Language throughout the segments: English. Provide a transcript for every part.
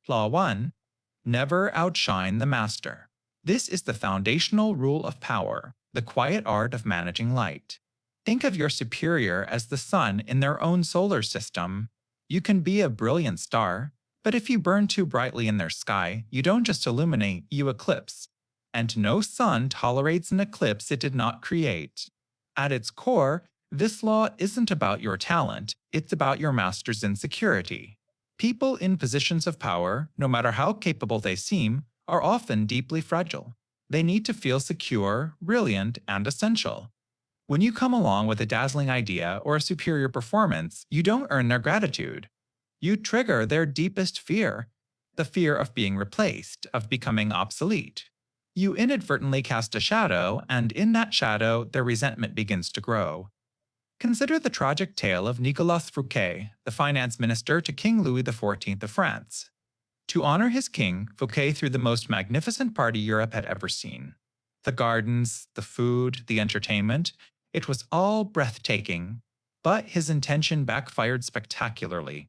Law 1. Never outshine the master. This is the foundational rule of power, the quiet art of managing light. Think of your superior as the sun in their own solar system. You can be a brilliant star, but if you burn too brightly in their sky, you don't just illuminate, you eclipse. And no sun tolerates an eclipse it did not create. At its core, this law isn't about your talent, it's about your master's insecurity. People in positions of power, no matter how capable they seem, are often deeply fragile. They need to feel secure, brilliant, and essential. When you come along with a dazzling idea or a superior performance, you don't earn their gratitude. You trigger their deepest fear, the fear of being replaced, of becoming obsolete. You inadvertently cast a shadow, and in that shadow, their resentment begins to grow. Consider the tragic tale of Nicolas Fouquet, the finance minister to King Louis XIV of France. To honor his king, Fouquet threw the most magnificent party Europe had ever seen. The gardens, the food, the entertainment, it was all breathtaking. But his intention backfired spectacularly.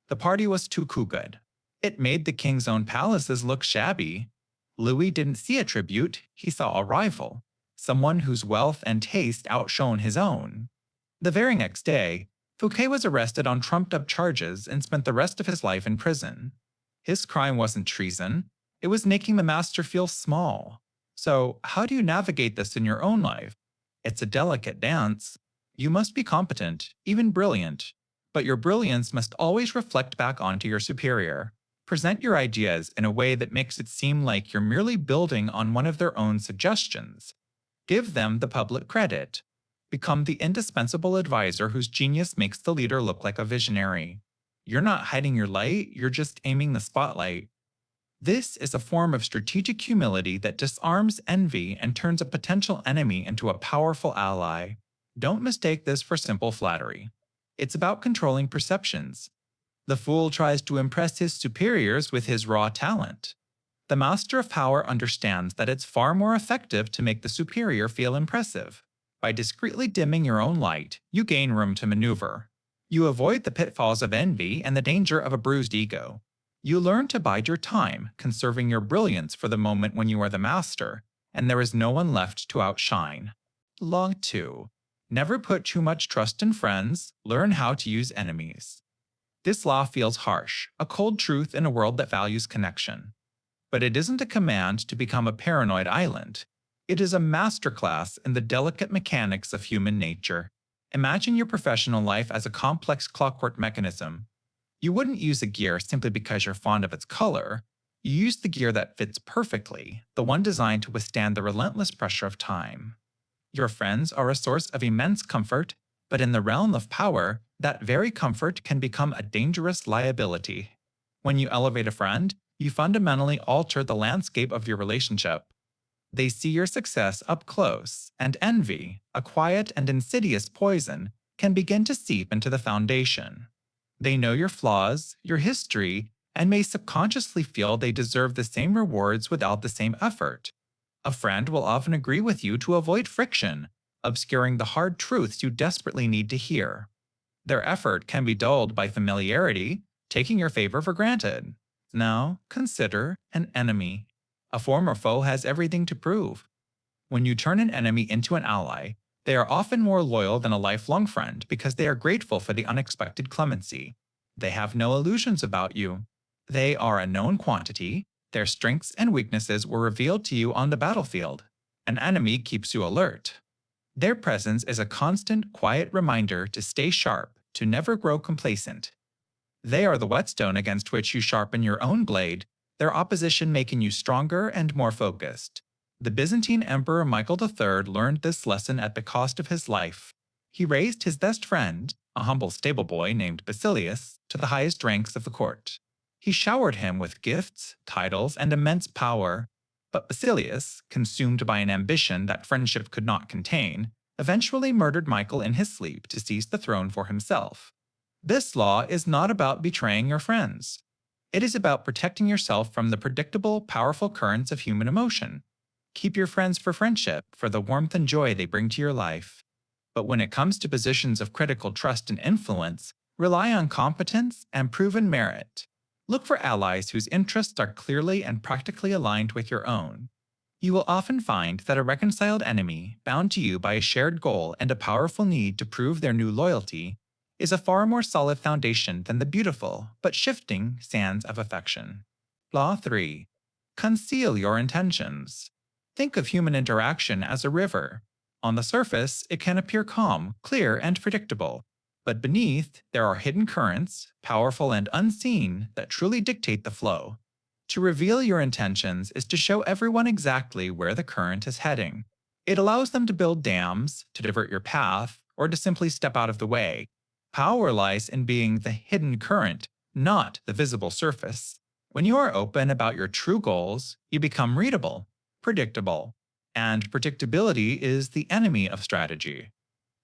The party was too good. It made the king's own palaces look shabby. Louis didn't see a tribute, he saw a rival, someone whose wealth and taste outshone his own. The very next day, Fouquet was arrested on trumped-up charges and spent the rest of his life in prison. His crime wasn't treason, it was making the master feel small. So, how do you navigate this in your own life? It's a delicate dance. You must be competent, even brilliant, but your brilliance must always reflect back onto your superior. Present your ideas in a way that makes it seem like you're merely building on one of their own suggestions. Give them the public credit. Become the indispensable advisor whose genius makes the leader look like a visionary. You're not hiding your light, you're just aiming the spotlight. This is a form of strategic humility that disarms envy and turns a potential enemy into a powerful ally. Don't mistake this for simple flattery. It's about controlling perceptions. The fool tries to impress his superiors with his raw talent. The master of power understands that it's far more effective to make the superior feel impressive. By discreetly dimming your own light, you gain room to maneuver. You avoid the pitfalls of envy and the danger of a bruised ego. You learn to bide your time, conserving your brilliance for the moment when you are the master, and there is no one left to outshine. Law 2. Never put too much trust in friends, learn how to use enemies. This law feels harsh, a cold truth in a world that values connection. But it isn't a command to become a paranoid island. It is a masterclass in the delicate mechanics of human nature. Imagine your professional life as a complex clockwork mechanism. You wouldn't use a gear simply because you're fond of its color. You use the gear that fits perfectly, the one designed to withstand the relentless pressure of time. Your friends are a source of immense comfort, but in the realm of power, that very comfort can become a dangerous liability. When you elevate a friend, you fundamentally alter the landscape of your relationship. They see your success up close, and envy, a quiet and insidious poison, can begin to seep into the foundation. They know your flaws, your history, and may subconsciously feel they deserve the same rewards without the same effort. A friend will often agree with you to avoid friction, obscuring the hard truths you desperately need to hear. Their effort can be dulled by familiarity, taking your favor for granted. Now, consider an enemy. A former foe has everything to prove. When you turn an enemy into an ally, they are often more loyal than a lifelong friend because they are grateful for the unexpected clemency. They have no illusions about you. They are a known quantity. Their strengths and weaknesses were revealed to you on the battlefield. An enemy keeps you alert. Their presence is a constant, quiet reminder to stay sharp, to never grow complacent. They are the whetstone against which you sharpen your own blade, their opposition making you stronger and more focused. The Byzantine Emperor Michael III learned this lesson at the cost of his life. He raised his best friend, a humble stable boy named Basilius, to the highest ranks of the court. He showered him with gifts, titles, and immense power. But Basilius, consumed by an ambition that friendship could not contain, eventually murdered Michael in his sleep to seize the throne for himself. This law is not about betraying your friends. It is about protecting yourself from the predictable, powerful currents of human emotion. Keep your friends for friendship, for the warmth and joy they bring to your life. But when it comes to positions of critical trust and influence, rely on competence and proven merit. Look for allies whose interests are clearly and practically aligned with your own. You will often find that a reconciled enemy, bound to you by a shared goal and a powerful need to prove their new loyalty, is a far more solid foundation than the beautiful but shifting sands of affection. Law 3. Conceal your intentions. Think of human interaction as a river. On the surface, it can appear calm, clear, and predictable. But beneath, there are hidden currents, powerful and unseen, that truly dictate the flow. To reveal your intentions is to show everyone exactly where the current is heading. It allows them to build dams, to divert your path, or to simply step out of the way. Power lies in being the hidden current, not the visible surface. When you are open about your true goals, you become readable, predictable, and predictability is the enemy of strategy.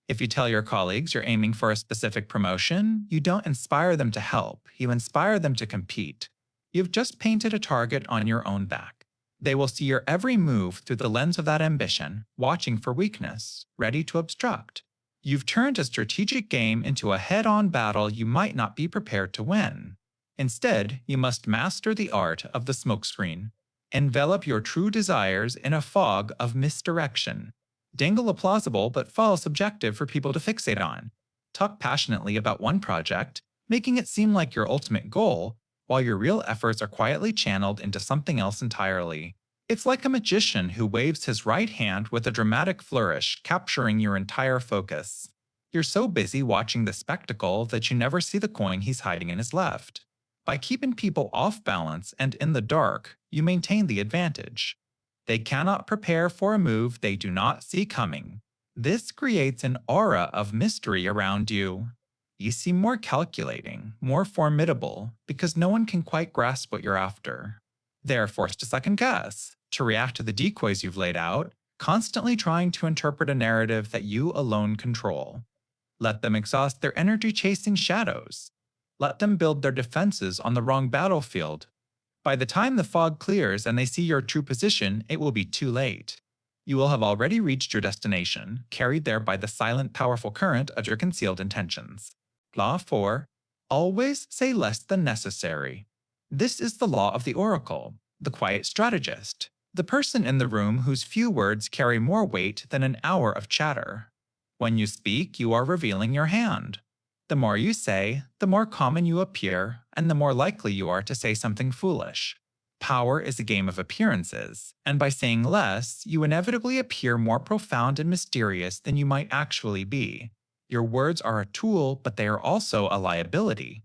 If you tell your colleagues you're aiming for a specific promotion, you don't inspire them to help, you inspire them to compete. You've just painted a target on your own back. They will see your every move through the lens of that ambition, watching for weakness, ready to obstruct. You've turned a strategic game into a head-on battle you might not be prepared to win. Instead, you must master the art of the smokescreen. Envelop your true desires in a fog of misdirection. Dangle a plausible but false objective for people to fixate on. Talk passionately about one project, making it seem like your ultimate goal, while your real efforts are quietly channeled into something else entirely. It's like a magician who waves his right hand with a dramatic flourish, capturing your entire focus. You're so busy watching the spectacle that you never see the coin he's hiding in his left. By keeping people off balance and in the dark, you maintain the advantage. They cannot prepare for a move they do not see coming. This creates an aura of mystery around you. You seem more calculating, more formidable, because no one can quite grasp what you're after. They are forced to second guess, to react to the decoys you've laid out, constantly trying to interpret a narrative that you alone control. Let them exhaust their energy chasing shadows. Let them build their defenses on the wrong battlefield. By the time the fog clears and they see your true position, it will be too late. You will have already reached your destination, carried there by the silent, powerful current of your concealed intentions. Law 4. Always say less than necessary. This is the law of the oracle, the quiet strategist, the person in the room whose few words carry more weight than an hour of chatter. When you speak, you are revealing your hand. The more you say, the more common you appear, and the more likely you are to say something foolish. Power is a game of appearances, and by saying less, you inevitably appear more profound and mysterious than you might actually be. Your words are a tool, but they are also a liability.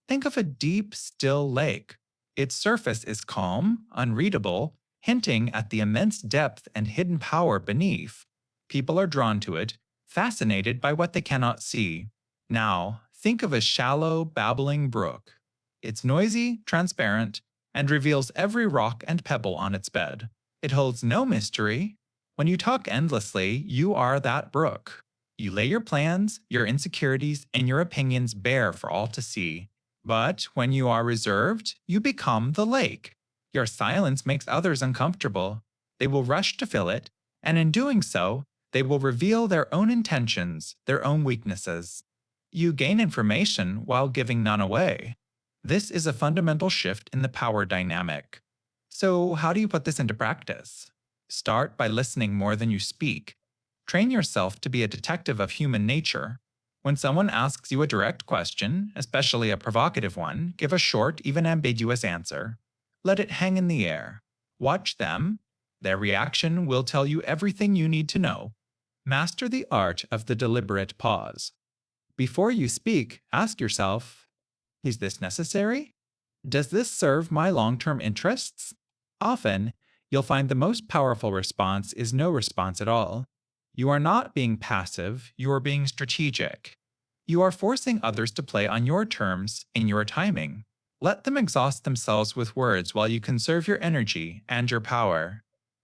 Think of a deep, still lake. Its surface is calm, unreadable, hinting at the immense depth and hidden power beneath. People are drawn to it, fascinated by what they cannot see. Now, think of a shallow, babbling brook. It's noisy, transparent, and reveals every rock and pebble on its bed. It holds no mystery. When you talk endlessly, you are that brook. You lay your plans, your insecurities, and your opinions bare for all to see. But when you are reserved, you become the lake. Your silence makes others uncomfortable. They will rush to fill it, and in doing so, they will reveal their own intentions, their own weaknesses. You gain information while giving none away. This is a fundamental shift in the power dynamic. So, how do you put this into practice? Start by listening more than you speak. Train yourself to be a detective of human nature. When someone asks you a direct question, especially a provocative one, give a short, even ambiguous answer. Let it hang in the air. Watch them. Their reaction will tell you everything you need to know. Master the art of the deliberate pause. Before you speak, ask yourself, is this necessary? Does this serve my long-term interests? Often, you'll find the most powerful response is no response at all. You are not being passive, you are being strategic. You are forcing others to play on your terms, in your timing. Let them exhaust themselves with words while you conserve your energy and your power.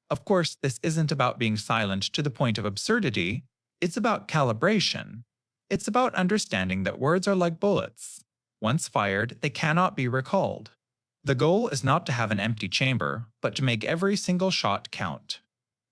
Of course, this isn't about being silent to the point of absurdity. It's about calibration. It's about understanding that words are like bullets. Once fired, they cannot be recalled. The goal is not to have an empty chamber, but to make every single shot count.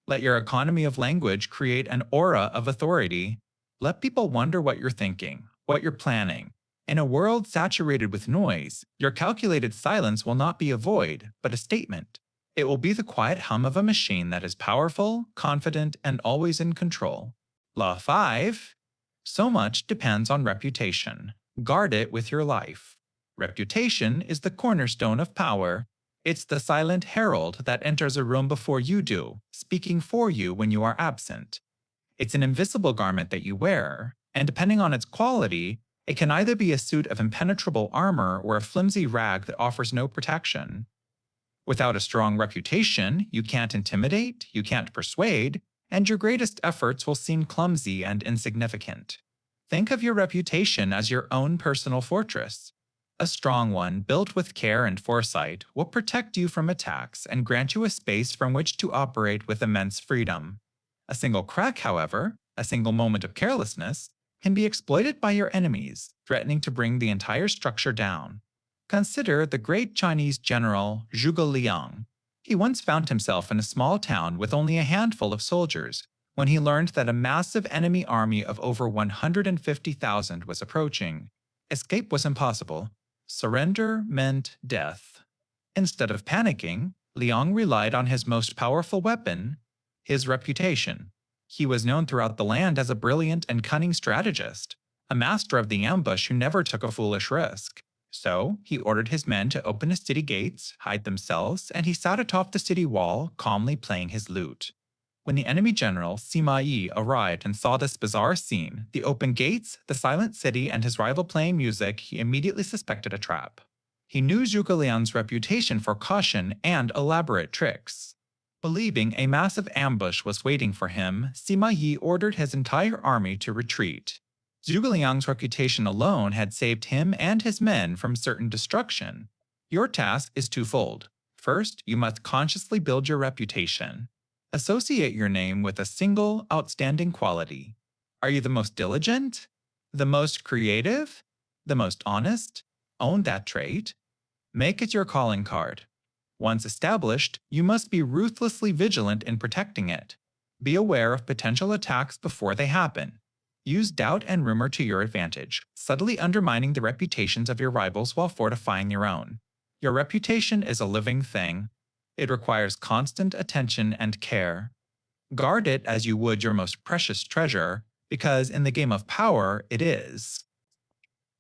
Let your economy of language create an aura of authority. Let people wonder what you're thinking, what you're planning, In a world saturated with noise, your calculated silence will not be a void, but a statement. It will be the quiet hum of a machine that is powerful, confident, and always in control. Law 5. So much depends on reputation. Guard it with your life. Reputation is the cornerstone of power. It's the silent herald that enters a room before you do, speaking for you when you are absent. It's an invisible garment that you wear, and depending on its quality, it can either be a suit of impenetrable armor or a flimsy rag that offers no protection. Without a strong reputation, you can't intimidate, you can't persuade, and your greatest efforts will seem clumsy and insignificant. Think of your reputation as your own personal fortress. A strong one, built with care and foresight, will protect you from attacks and grant you a space from which to operate with immense freedom. A single crack, however, a single moment of carelessness, can be exploited by your enemies, threatening to bring the entire structure down. Consider the great Chinese general Zhuge Liang. He once found himself in a small town with only a handful of soldiers when he learned that a massive enemy army of over 150,000 was approaching. Escape was impossible. Surrender meant death. Instead of panicking, Liang relied on his most powerful weapon, his reputation. He was known throughout the land as a brilliant and cunning strategist, a master of the ambush who never took a foolish risk. So, he ordered his men to open his city gates, hide themselves, and he sat atop the city wall, calmly playing his lute. When the enemy general, Sima Yi, arrived and saw this bizarre scene, the open gates, the silent city, and his rival playing music, he immediately suspected a trap. He knew Zhuge Liang's reputation for caution and elaborate tricks. Believing a massive ambush was waiting for him, Sima Yi ordered his entire army to retreat. Zhuge Liang's reputation alone had saved him and his men from certain destruction. Your task is twofold. First, you must consciously build your reputation. Associate your name with a single, outstanding quality. Are you the most diligent? The most creative? The most honest? Own that trait. Make it your calling card. Once established, you must be ruthlessly vigilant in protecting it. Be aware of potential attacks before they happen. Use doubt and rumor to your advantage, subtly undermining the reputations of your rivals while fortifying your own. Your reputation is a living thing. It requires constant attention and care. Guard it as you would your most precious treasure, because in the game of power, it is.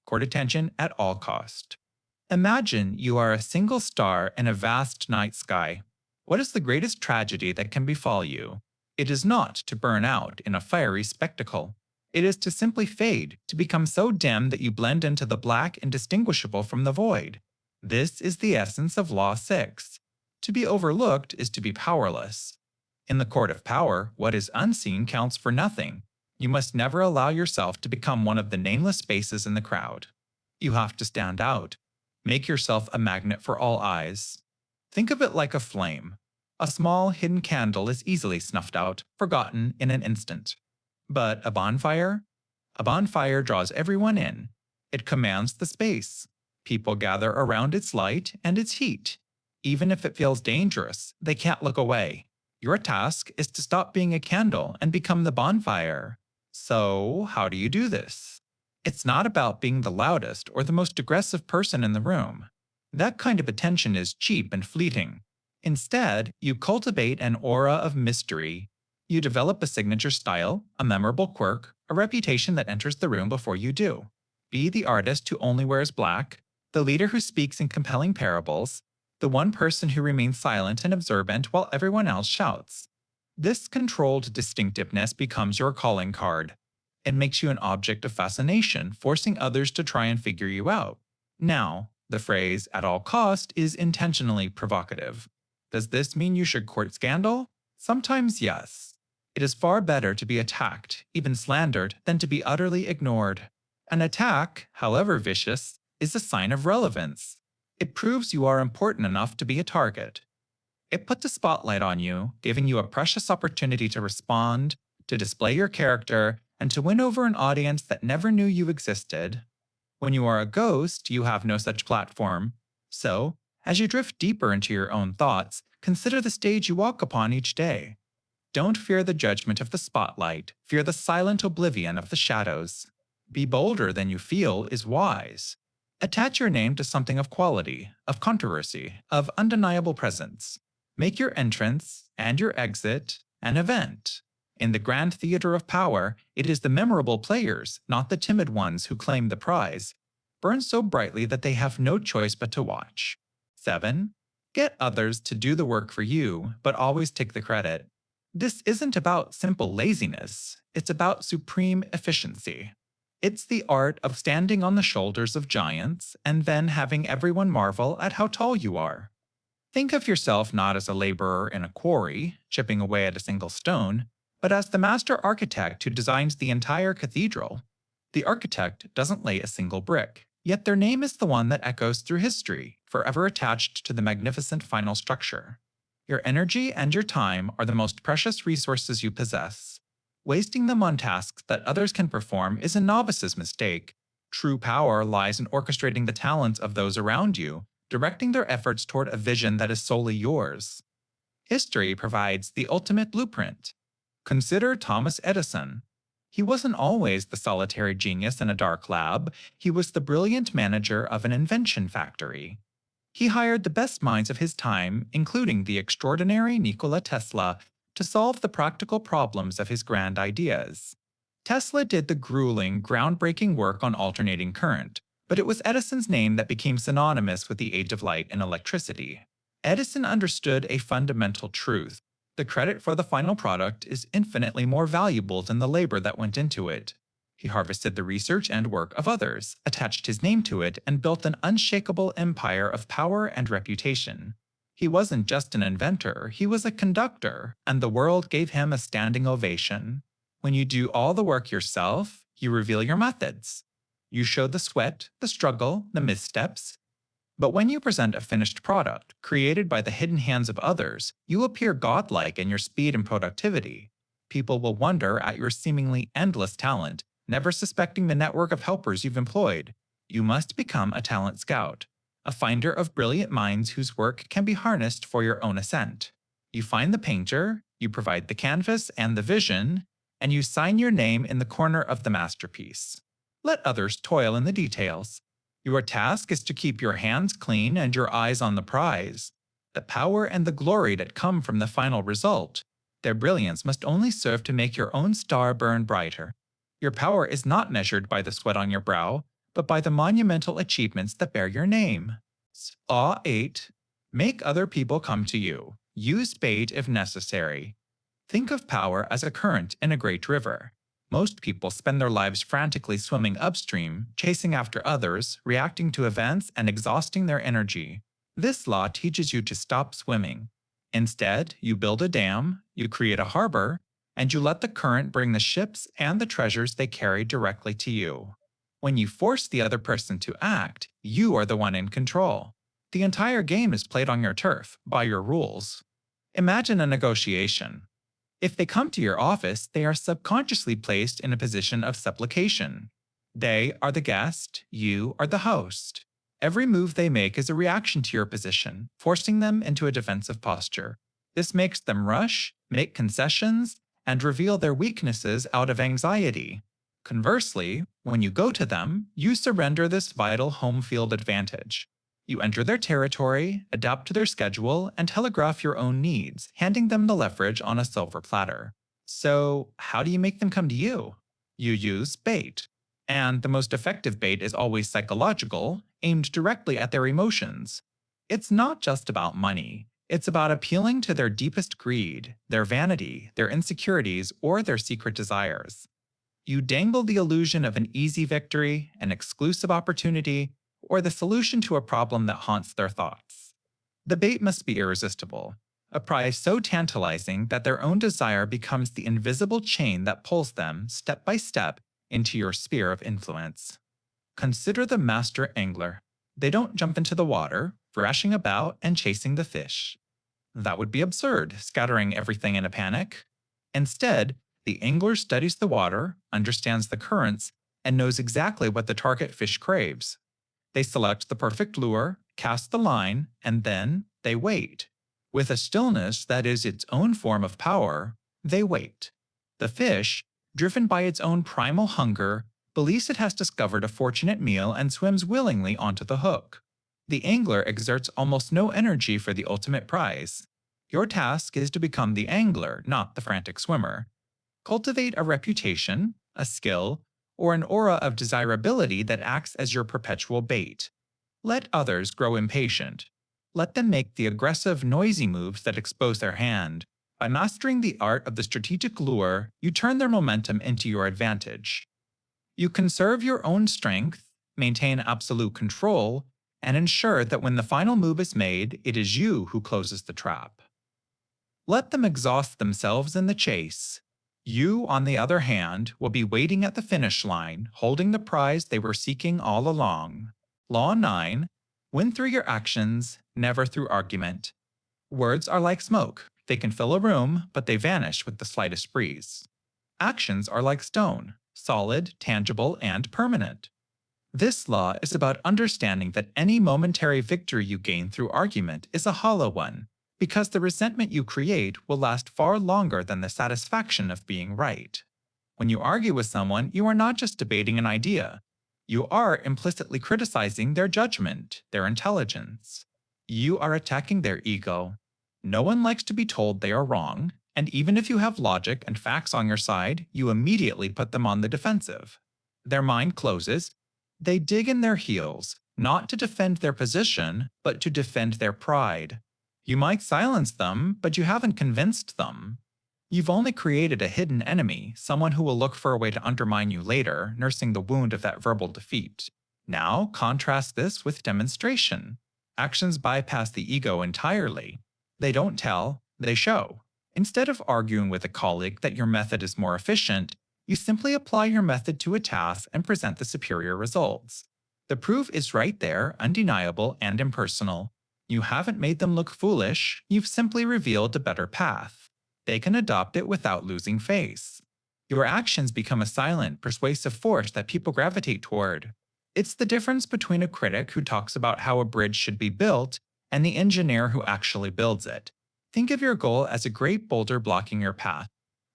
Court attention at all cost. Imagine you are a single star in a vast night sky. What is the greatest tragedy that can befall you? It is not to burn out in a fiery spectacle. It is to simply fade, to become so dim that you blend into the black indistinguishable from the void. This is the essence of Law 6. To be overlooked is to be powerless. In the court of power, what is unseen counts for nothing. You must never allow yourself to become one of the nameless spaces in the crowd. You have to stand out. Make yourself a magnet for all eyes. Think of it like a flame. A small hidden candle is easily snuffed out, forgotten in an instant. But a bonfire? A bonfire draws everyone in. It commands the space. People gather around its light and its heat. Even if it feels dangerous, they can't look away. Your task is to stop being a candle and become the bonfire. So, how do you do this? It's not about being the loudest or the most aggressive person in the room. That kind of attention is cheap and fleeting. Instead, you cultivate an aura of mystery. You develop a signature style, a memorable quirk, a reputation that enters the room before you do. Be the artist who only wears black, the leader who speaks in compelling parables, the one person who remains silent and observant while everyone else shouts. This controlled distinctiveness becomes your calling card. It makes you an object of fascination, forcing others to try and figure you out. Now, the phrase "at all cost" is intentionally provocative. Does this mean you should court scandal? Sometimes yes. It is far better to be attacked, even slandered, than to be utterly ignored. An attack, however vicious, is a sign of relevance. It proves you are important enough to be a target. It puts a spotlight on you, giving you a precious opportunity to respond, to display your character, and to win over an audience that never knew you existed. When you are a ghost, you have no such platform. So, as you drift deeper into your own thoughts, consider the stage you walk upon each day. Don't fear the judgment of the spotlight, fear the silent oblivion of the shadows. Be bolder than you feel is wise. Attach your name to something of quality, of controversy, of undeniable presence. Make your entrance and your exit an event. In the grand theater of power, it is the memorable players, not the timid ones, who claim the prize. Burn so brightly that they have no choice but to watch. 7. Get others to do the work for you, but always take the credit. This isn't about simple laziness, it's about supreme efficiency. It's the art of standing on the shoulders of giants and then having everyone marvel at how tall you are. Think of yourself not as a laborer in a quarry, chipping away at a single stone, but as the master architect who designs the entire cathedral. The architect doesn't lay a single brick, yet their name is the one that echoes through history, forever attached to the magnificent final structure. Your energy and your time are the most precious resources you possess. Wasting them on tasks that others can perform is a novice's mistake. True power lies in orchestrating the talents of those around you, directing their efforts toward a vision that is solely yours. History provides the ultimate blueprint. Consider Thomas Edison. He wasn't always the solitary genius in a dark lab, he was the brilliant manager of an invention factory. He hired the best minds of his time, including the extraordinary Nikola Tesla, to solve the practical problems of his grand ideas. Tesla did the grueling, groundbreaking work on alternating current, but it was Edison's name that became synonymous with the age of light and electricity. Edison understood a fundamental truth. The credit for the final product is infinitely more valuable than the labor that went into it. He harvested the research and work of others, attached his name to it, and built an unshakable empire of power and reputation. He wasn't just an inventor, he was a conductor, and the world gave him a standing ovation. When you do all the work yourself, you reveal your methods. You show the sweat, the struggle, the missteps. But when you present a finished product, created by the hidden hands of others, you appear godlike in your speed and productivity. People will wonder at your seemingly endless talent, never suspecting the network of helpers you've employed. You must become a talent scout, a finder of brilliant minds whose work can be harnessed for your own ascent. You find the painter, you provide the canvas and the vision, and you sign your name in the corner of the masterpiece. Let others toil in the details. Your task is to keep your hands clean and your eyes on the prize. The power and the glory that come from the final result, their brilliance must only serve to make your own star burn brighter. Your power is not measured by the sweat on your brow, but by the monumental achievements that bear your name. 8. Make other people come to you. Use bait if necessary. Think of power as a current in a great river. Most people spend their lives frantically swimming upstream, chasing after others, reacting to events, and exhausting their energy. This law teaches you to stop swimming. Instead, you build a dam, you create a harbor, and you let the current bring the ships and the treasures they carry directly to you. When you force the other person to act, you are the one in control. The entire game is played on your turf, by your rules. Imagine a negotiation. If they come to your office, they are subconsciously placed in a position of supplication. They are the guest, you are the host. Every move they make is a reaction to your position, forcing them into a defensive posture. This makes them rush, make concessions, and reveal their weaknesses out of anxiety. Conversely, when you go to them, you surrender this vital home field advantage. You enter their territory, adapt to their schedule, and telegraph your own needs, handing them the leverage on a silver platter. So, how do you make them come to you? You use bait. And the most effective bait is always psychological, aimed directly at their emotions. It's not just about money. It's about appealing to their deepest greed, their vanity, their insecurities, or their secret desires. You dangle the illusion of an easy victory, an exclusive opportunity, or the solution to a problem that haunts their thoughts. The bait must be irresistible, a prize so tantalizing that their own desire becomes the invisible chain that pulls them, step by step, into your sphere of influence. Consider the master angler. They don't jump into the water, thrashing about and chasing the fish. That would be absurd, scattering everything in a panic. Instead, the angler studies the water, understands the currents, and knows exactly what the target fish craves. They select the perfect lure, cast the line, and then they wait. With a stillness that is its own form of power, they wait. The fish, driven by its own primal hunger, believes it has discovered a fortunate meal and swims willingly onto the hook. The angler exerts almost no energy for the ultimate prize. Your task is to become the angler, not the frantic swimmer. Cultivate a reputation, a skill, or an aura of desirability that acts as your perpetual bait. Let others grow impatient. Let them make the aggressive, noisy moves that expose their hand. By mastering the art of the strategic lure, you turn their momentum into your advantage. You conserve your own strength, maintain absolute control, and ensure that when the final move is made, it is you who closes the trap. Let them exhaust themselves in the chase. You, on the other hand, will be waiting at the finish line, holding the prize they were seeking all along. Law 9. Win through your actions, never through argument. Words are like smoke. They can fill a room, but they vanish with the slightest breeze. Actions are like stone, solid, tangible, and permanent. This law is about understanding that any momentary victory you gain through argument is a hollow one, because the resentment you create will last far longer than the satisfaction of being right. When you argue with someone, you are not just debating an idea. You are implicitly criticizing their judgment, their intelligence. You are attacking their ego. No one likes to be told they are wrong, and even if you have logic and facts on your side, you immediately put them on the defensive. Their mind closes. They dig in their heels, not to defend their position, but to defend their pride. You might silence them, but you haven't convinced them. You've only created a hidden enemy, someone who will look for a way to undermine you later, nursing the wound of that verbal defeat. Now, contrast this with demonstration. Actions bypass the ego entirely. They don't tell, they show. Instead of arguing with a colleague that your method is more efficient, you simply apply your method to a task and present the superior results. The proof is right there, undeniable and impersonal. You haven't made them look foolish, you've simply revealed a better path. They can adopt it without losing face. Your actions become a silent, persuasive force that people gravitate toward. It's the difference between a critic who talks about how a bridge should be built and the engineer who actually builds it. Think of your goal as a great boulder blocking your path.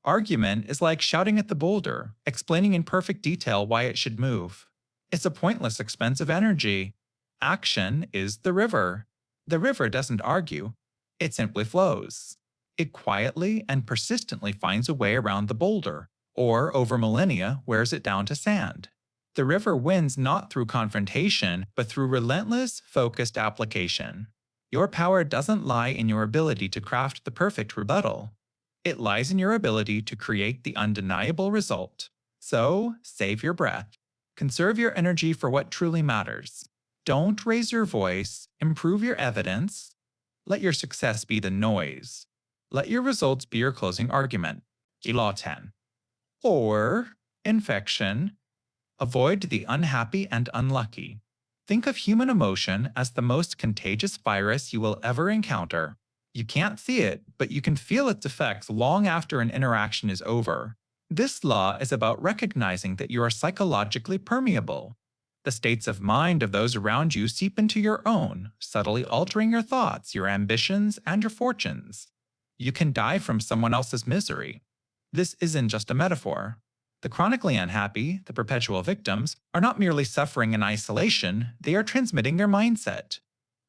Argument is like shouting at the boulder, explaining in perfect detail why it should move. It's a pointless expense of energy. Action is the river. The river doesn't argue, it simply flows. It quietly and persistently finds a way around the boulder, or over millennia wears it down to sand. The river wins not through confrontation, but through relentless, focused application. Your power doesn't lie in your ability to craft the perfect rebuttal. It lies in your ability to create the undeniable result. So, save your breath. Conserve your energy for what truly matters. Don't raise your voice, improve your evidence. Let your success be the noise. Let your results be your closing argument. Law 10. Or, infection. Avoid the unhappy and unlucky. Think of human emotion as the most contagious virus you will ever encounter. You can't see it, but you can feel its effects long after an interaction is over. This law is about recognizing that you are psychologically permeable. The states of mind of those around you seep into your own, subtly altering your thoughts, your ambitions, and your fortunes. You can die from someone else's misery. This isn't just a metaphor. The chronically unhappy, the perpetual victims, are not merely suffering in isolation, they are transmitting their mindset.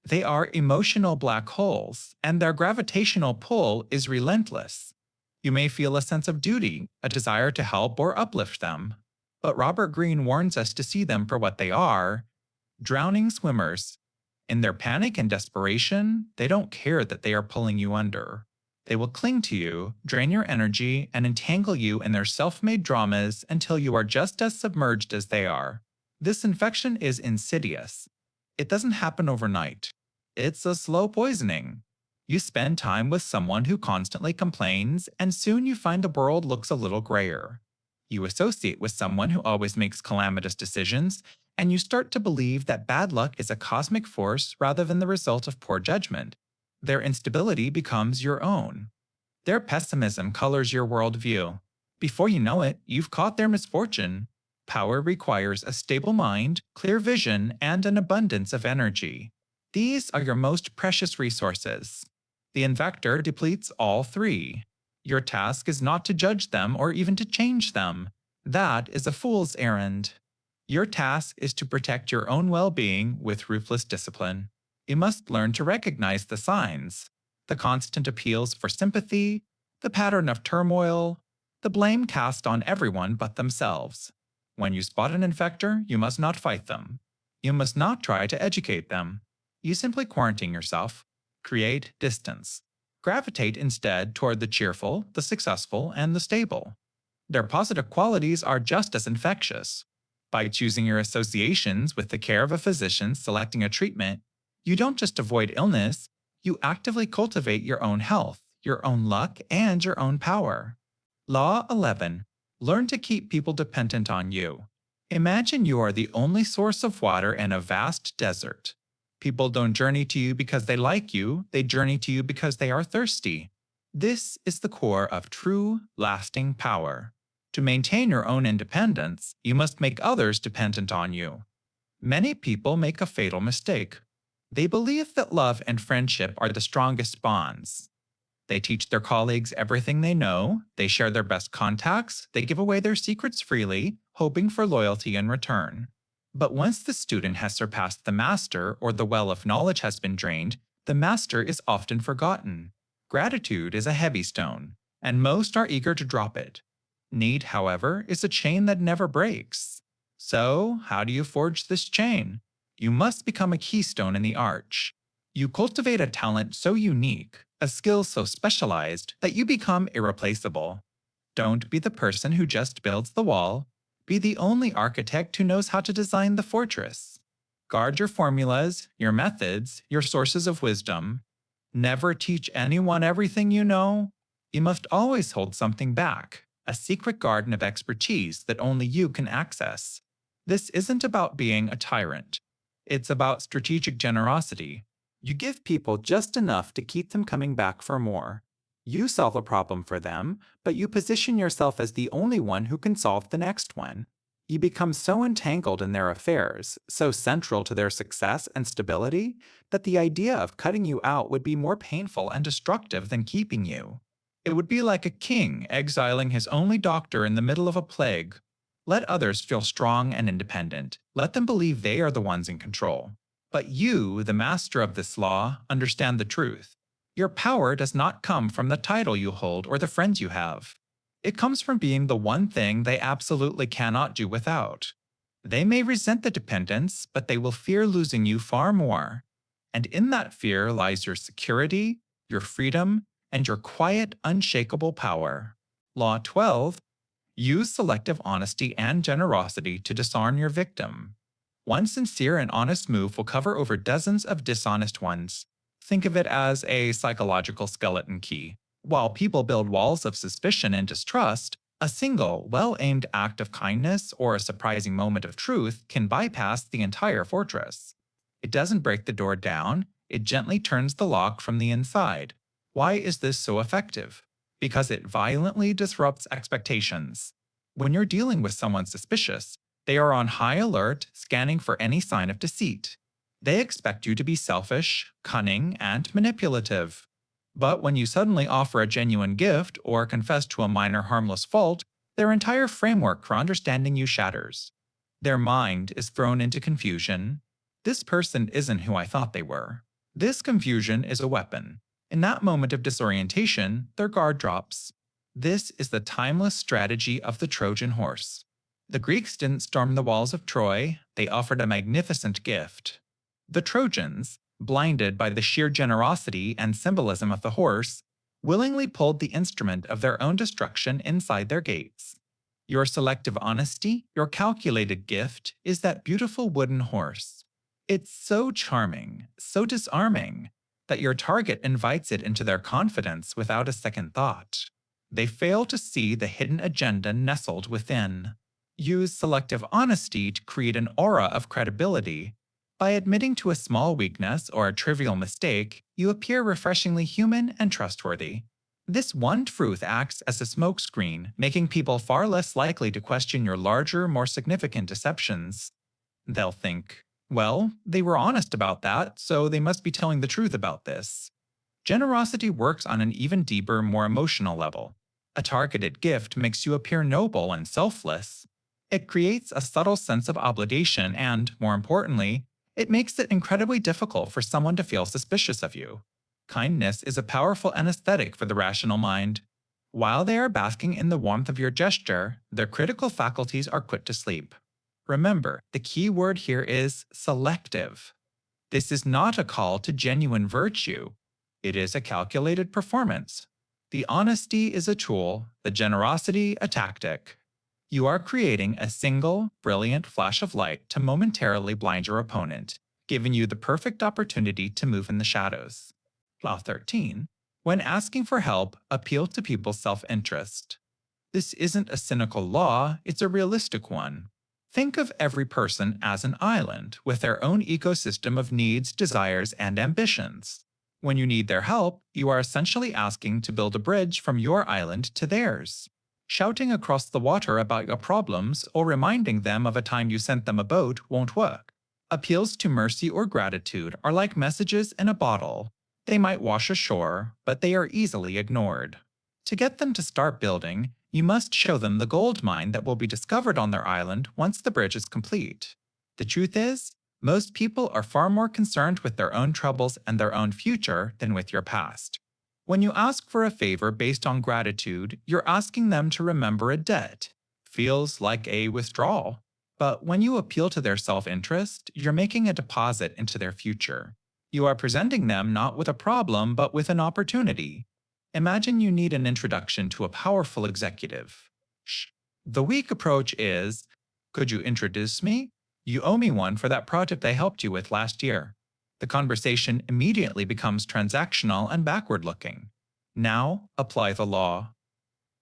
They are emotional black holes, and their gravitational pull is relentless. You may feel a sense of duty, a desire to help or uplift them. But Robert Greene warns us to see them for what they are, drowning swimmers. In their panic and desperation, they don't care that they are pulling you under. They will cling to you, drain your energy, and entangle you in their self-made dramas until you are just as submerged as they are. This infection is insidious. It doesn't happen overnight. It's a slow poisoning. You spend time with someone who constantly complains, and soon you find the world looks a little grayer. You associate with someone who always makes calamitous decisions, and you start to believe that bad luck is a cosmic force rather than the result of poor judgment. Their instability becomes your own. Their pessimism colors your worldview. Before you know it, you've caught their misfortune. Power requires a stable mind, clear vision, and an abundance of energy. These are your most precious resources. The infector depletes all three. Your task is not to judge them or even to change them. That is a fool's errand. Your task is to protect your own well-being with ruthless discipline. You must learn to recognize the signs, the constant appeals for sympathy, the pattern of turmoil, the blame cast on everyone but themselves. When you spot an infector, you must not fight them. You must not try to educate them. You simply quarantine yourself. Create distance. Gravitate instead toward the cheerful, the successful, and the stable. Their positive qualities are just as infectious. By choosing your associations with the care of a physician selecting a treatment, you don't just avoid illness, you actively cultivate your own health, your own luck, and your own power. Law 11. Learn to keep people dependent on you. Imagine you are the only source of water in a vast desert. People don't journey to you because they like you, they journey to you because they are thirsty. This is the core of true, lasting power. To maintain your own independence, you must make others dependent on you. Many people make a fatal mistake. They believe that love and friendship are the strongest bonds. They teach their colleagues everything they know, they share their best contacts, they give away their secrets freely, hoping for loyalty in return. But once the student has surpassed the master or the well of knowledge has been drained, the master is often forgotten. Gratitude is a heavy stone, and most are eager to drop it. Need, however, is a chain that never breaks. So, how do you forge this chain? You must become a keystone in the arch. You cultivate a talent so unique, a skill so specialized, that you become irreplaceable. Don't be the person who just builds the wall. Be the only architect who knows how to design the fortress. Guard your formulas, your methods, your sources of wisdom. Never teach anyone everything you know. You must always hold something back, a secret garden of expertise that only you can access. This isn't about being a tyrant. It's about strategic generosity. You give people just enough to keep them coming back for more. You solve a problem for them, but you position yourself as the only one who can solve the next one. You become so entangled in their affairs, so central to their success and stability, that the idea of cutting you out would be more painful and destructive than keeping you. It would be like a king exiling his only doctor in the middle of a plague. Let others feel strong and independent. Let them believe they are the ones in control. But you, the master of this law, understand the truth. Your power does not come from the title you hold or the friends you have. It comes from being the one thing they absolutely cannot do without. They may resent the dependence, but they will fear losing you far more. And in that fear lies your security, your freedom, and your quiet, unshakable power. Law 12. Use selective honesty and generosity to disarm your victim. One sincere and honest move will cover over dozens of dishonest ones. Think of it as a psychological skeleton key. While people build walls of suspicion and distrust, a single, well-aimed act of kindness or a surprising moment of truth can bypass the entire fortress. It doesn't break the door down, it gently turns the lock from the inside. Why is this so effective? Because it violently disrupts expectations. When you're dealing with someone suspicious, they are on high alert, scanning for any sign of deceit. They expect you to be selfish, cunning, and manipulative. But when you suddenly offer a genuine gift or confess to a minor harmless fault, their entire framework for understanding you shatters. Their mind is thrown into confusion. This person isn't who I thought they were. This confusion is a weapon. In that moment of disorientation, their guard drops. This is the timeless strategy of the Trojan horse. The Greeks didn't storm the walls of Troy, they offered a magnificent gift. The Trojans, blinded by the sheer generosity and symbolism of the horse, willingly pulled the instrument of their own destruction inside their gates. Your selective honesty, your calculated gift, is that beautiful wooden horse. It's so charming, so disarming, that your target invites it into their confidence without a second thought. They fail to see the hidden agenda nestled within. Use selective honesty to create an aura of credibility. By admitting to a small weakness or a trivial mistake, you appear refreshingly human and trustworthy. This one truth acts as a smokescreen, making people far less likely to question your larger, more significant deceptions. They'll think, well, they were honest about that, so they must be telling the truth about this. Generosity works on an even deeper, more emotional level. A targeted gift makes you appear noble and selfless. It creates a subtle sense of obligation and, more importantly, it makes it incredibly difficult for someone to feel suspicious of you. Kindness is a powerful anesthetic for the rational mind. While they are basking in the warmth of your gesture, their critical faculties are put to sleep. Remember, the key word here is selective. This is not a call to genuine virtue. It is a calculated performance. The honesty is a tool, the generosity a tactic. You are creating a single, brilliant flash of light to momentarily blind your opponent, giving you the perfect opportunity to move in the shadows. Law 13. When asking for help, appeal to people's self-interest. This isn't a cynical law, it's a realistic one. Think of every person as an island with their own ecosystem of needs, desires, and ambitions. When you need their help, you are essentially asking to build a bridge from your island to theirs. Shouting across the water about your problems or reminding them of a time you sent them a boat won't work. Appeals to mercy or gratitude are like messages in a bottle. They might wash ashore, but they are easily ignored. To get them to start building, you must show them the gold mine that will be discovered on their island once the bridge is complete. The truth is, most people are far more concerned with their own troubles and their own future than with your past. When you ask for a favor based on gratitude, you're asking them to remember a debt. Feels like a withdrawal. But when you appeal to their self-interest, you're making a deposit into their future. You are presenting them not with a problem, but with an opportunity. Imagine you need an introduction to a powerful executive. The weak approach is, could you introduce me? You owe me one for that project I helped you with last year. The conversation immediately becomes transactional and backward-looking. Now, apply the law.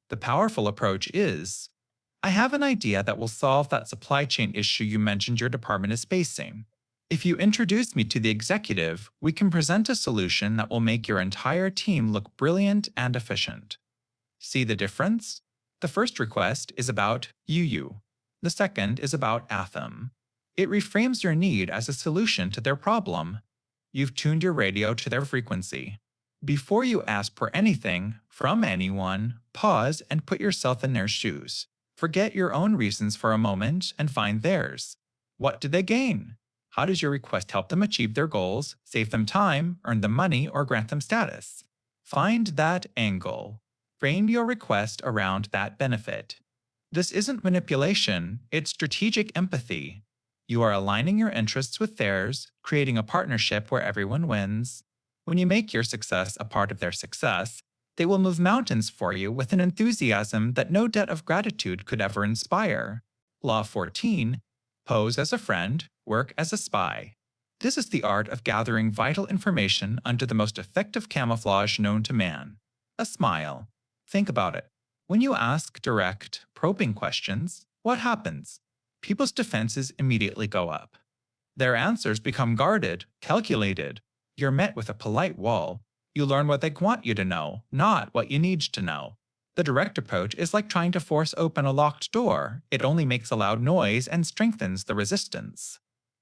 The powerful approach is, I have an idea that will solve that supply chain issue you mentioned your department is facing. If you introduce me to the executive, we can present a solution that will make your entire team look brilliant and efficient. See the difference? The first request is about you. The second is about them. It reframes your need as a solution to their problem. You've tuned your radio to their frequency. Before you ask for anything from anyone, pause and put yourself in their shoes. Forget your own reasons for a moment and find theirs. What do they gain? How does your request help them achieve their goals, save them time, earn them money, or grant them status? Find that angle. Frame your request around that benefit. This isn't manipulation, it's strategic empathy. You are aligning your interests with theirs, creating a partnership where everyone wins. When you make your success a part of their success, they will move mountains for you with an enthusiasm that no debt of gratitude could ever inspire. Law 14. Pose as a friend, work as a spy. This is the art of gathering vital information under the most effective camouflage known to man. A smile. Think about it. When you ask direct, probing questions, what happens? People's defenses immediately go up. Their answers become guarded, calculated. You're met with a polite wall. You learn what they want you to know, not what you need to know. The direct approach is like trying to force open a locked door. It only makes a loud noise and strengthens the resistance.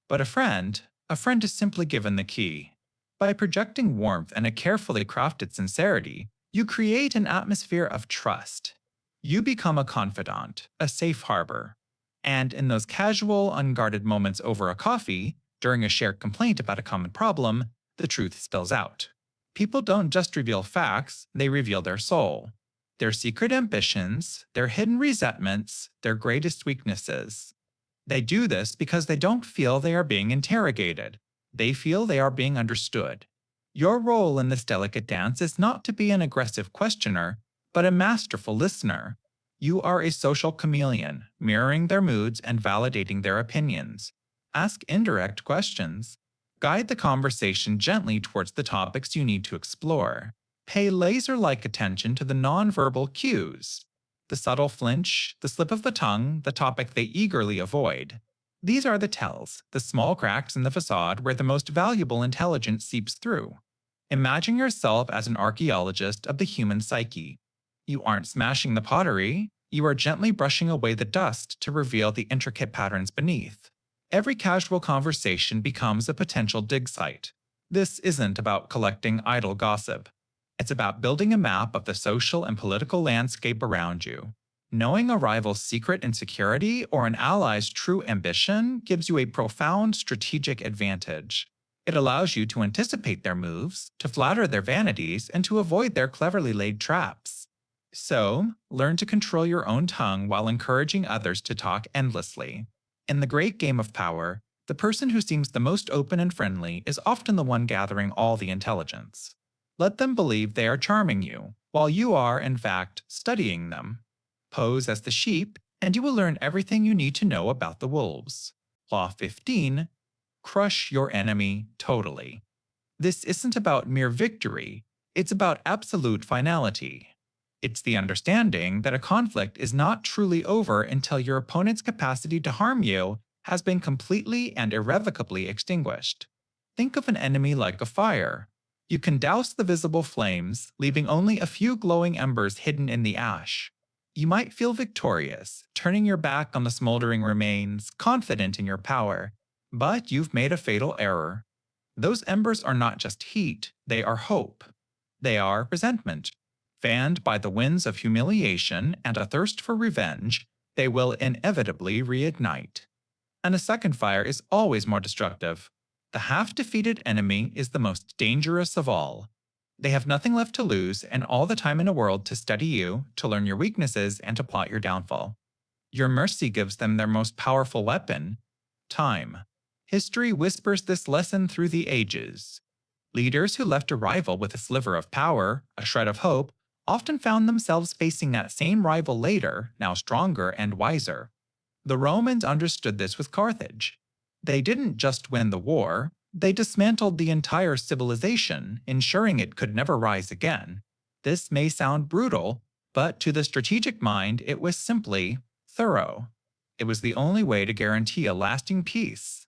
But a friend is simply given the key. By projecting warmth and a carefully crafted sincerity, you create an atmosphere of trust. You become a confidant, a safe harbor. And in those casual, unguarded moments over a coffee, during a shared complaint about a common problem, the truth spills out. People don't just reveal facts, they reveal their soul. Their secret ambitions, their hidden resentments, their greatest weaknesses. They do this because they don't feel they are being interrogated. They feel they are being understood. Your role in this delicate dance is not to be an aggressive questioner, but a masterful listener. You are a social chameleon, mirroring their moods and validating their opinions. Ask indirect questions. Guide the conversation gently towards the topics you need to explore. Pay laser-like attention to the nonverbal cues. The subtle flinch, the slip of the tongue, the topic they eagerly avoid. These are the tells, the small cracks in the facade where the most valuable intelligence seeps through. Imagine yourself as an archaeologist of the human psyche. You aren't smashing the pottery, you are gently brushing away the dust to reveal the intricate patterns beneath. Every casual conversation becomes a potential dig site. This isn't about collecting idle gossip. It's about building a map of the social and political landscape around you. Knowing a rival's secret insecurity or an ally's true ambition gives you a profound strategic advantage. It allows you to anticipate their moves, to flatter their vanities, and to avoid their cleverly laid traps. So, learn to control your own tongue while encouraging others to talk endlessly. In the great game of power, the person who seems the most open and friendly is often the one gathering all the intelligence. Let them believe they are charming you, while you are, in fact, studying them. Pose as the sheep, and you will learn everything you need to know about the wolves. Law 15. Crush your enemy totally. This isn't about mere victory, it's about absolute finality. It's the understanding that a conflict is not truly over until your opponent's capacity to harm you has been completely and irrevocably extinguished. Think of an enemy like a fire. You can douse the visible flames, leaving only a few glowing embers hidden in the ash. You might feel victorious, turning your back on the smoldering remains, confident in your power, but you've made a fatal error. Those embers are not just heat, they are hope. They are resentment. Fanned by the winds of humiliation and a thirst for revenge, they will inevitably reignite. And a second fire is always more destructive. The half-defeated enemy is the most dangerous of all. They have nothing left to lose and all the time in the world to study you, to learn your weaknesses, and to plot your downfall. Your mercy gives them their most powerful weapon, time. History whispers this lesson through the ages. Leaders who left a rival with a sliver of power, a shred of hope, often found themselves facing that same rival later, now stronger and wiser. The Romans understood this with Carthage. They didn't just win the war, they dismantled the entire civilization, ensuring it could never rise again. This may sound brutal, but to the strategic mind it was simply thorough. It was the only way to guarantee a lasting peace.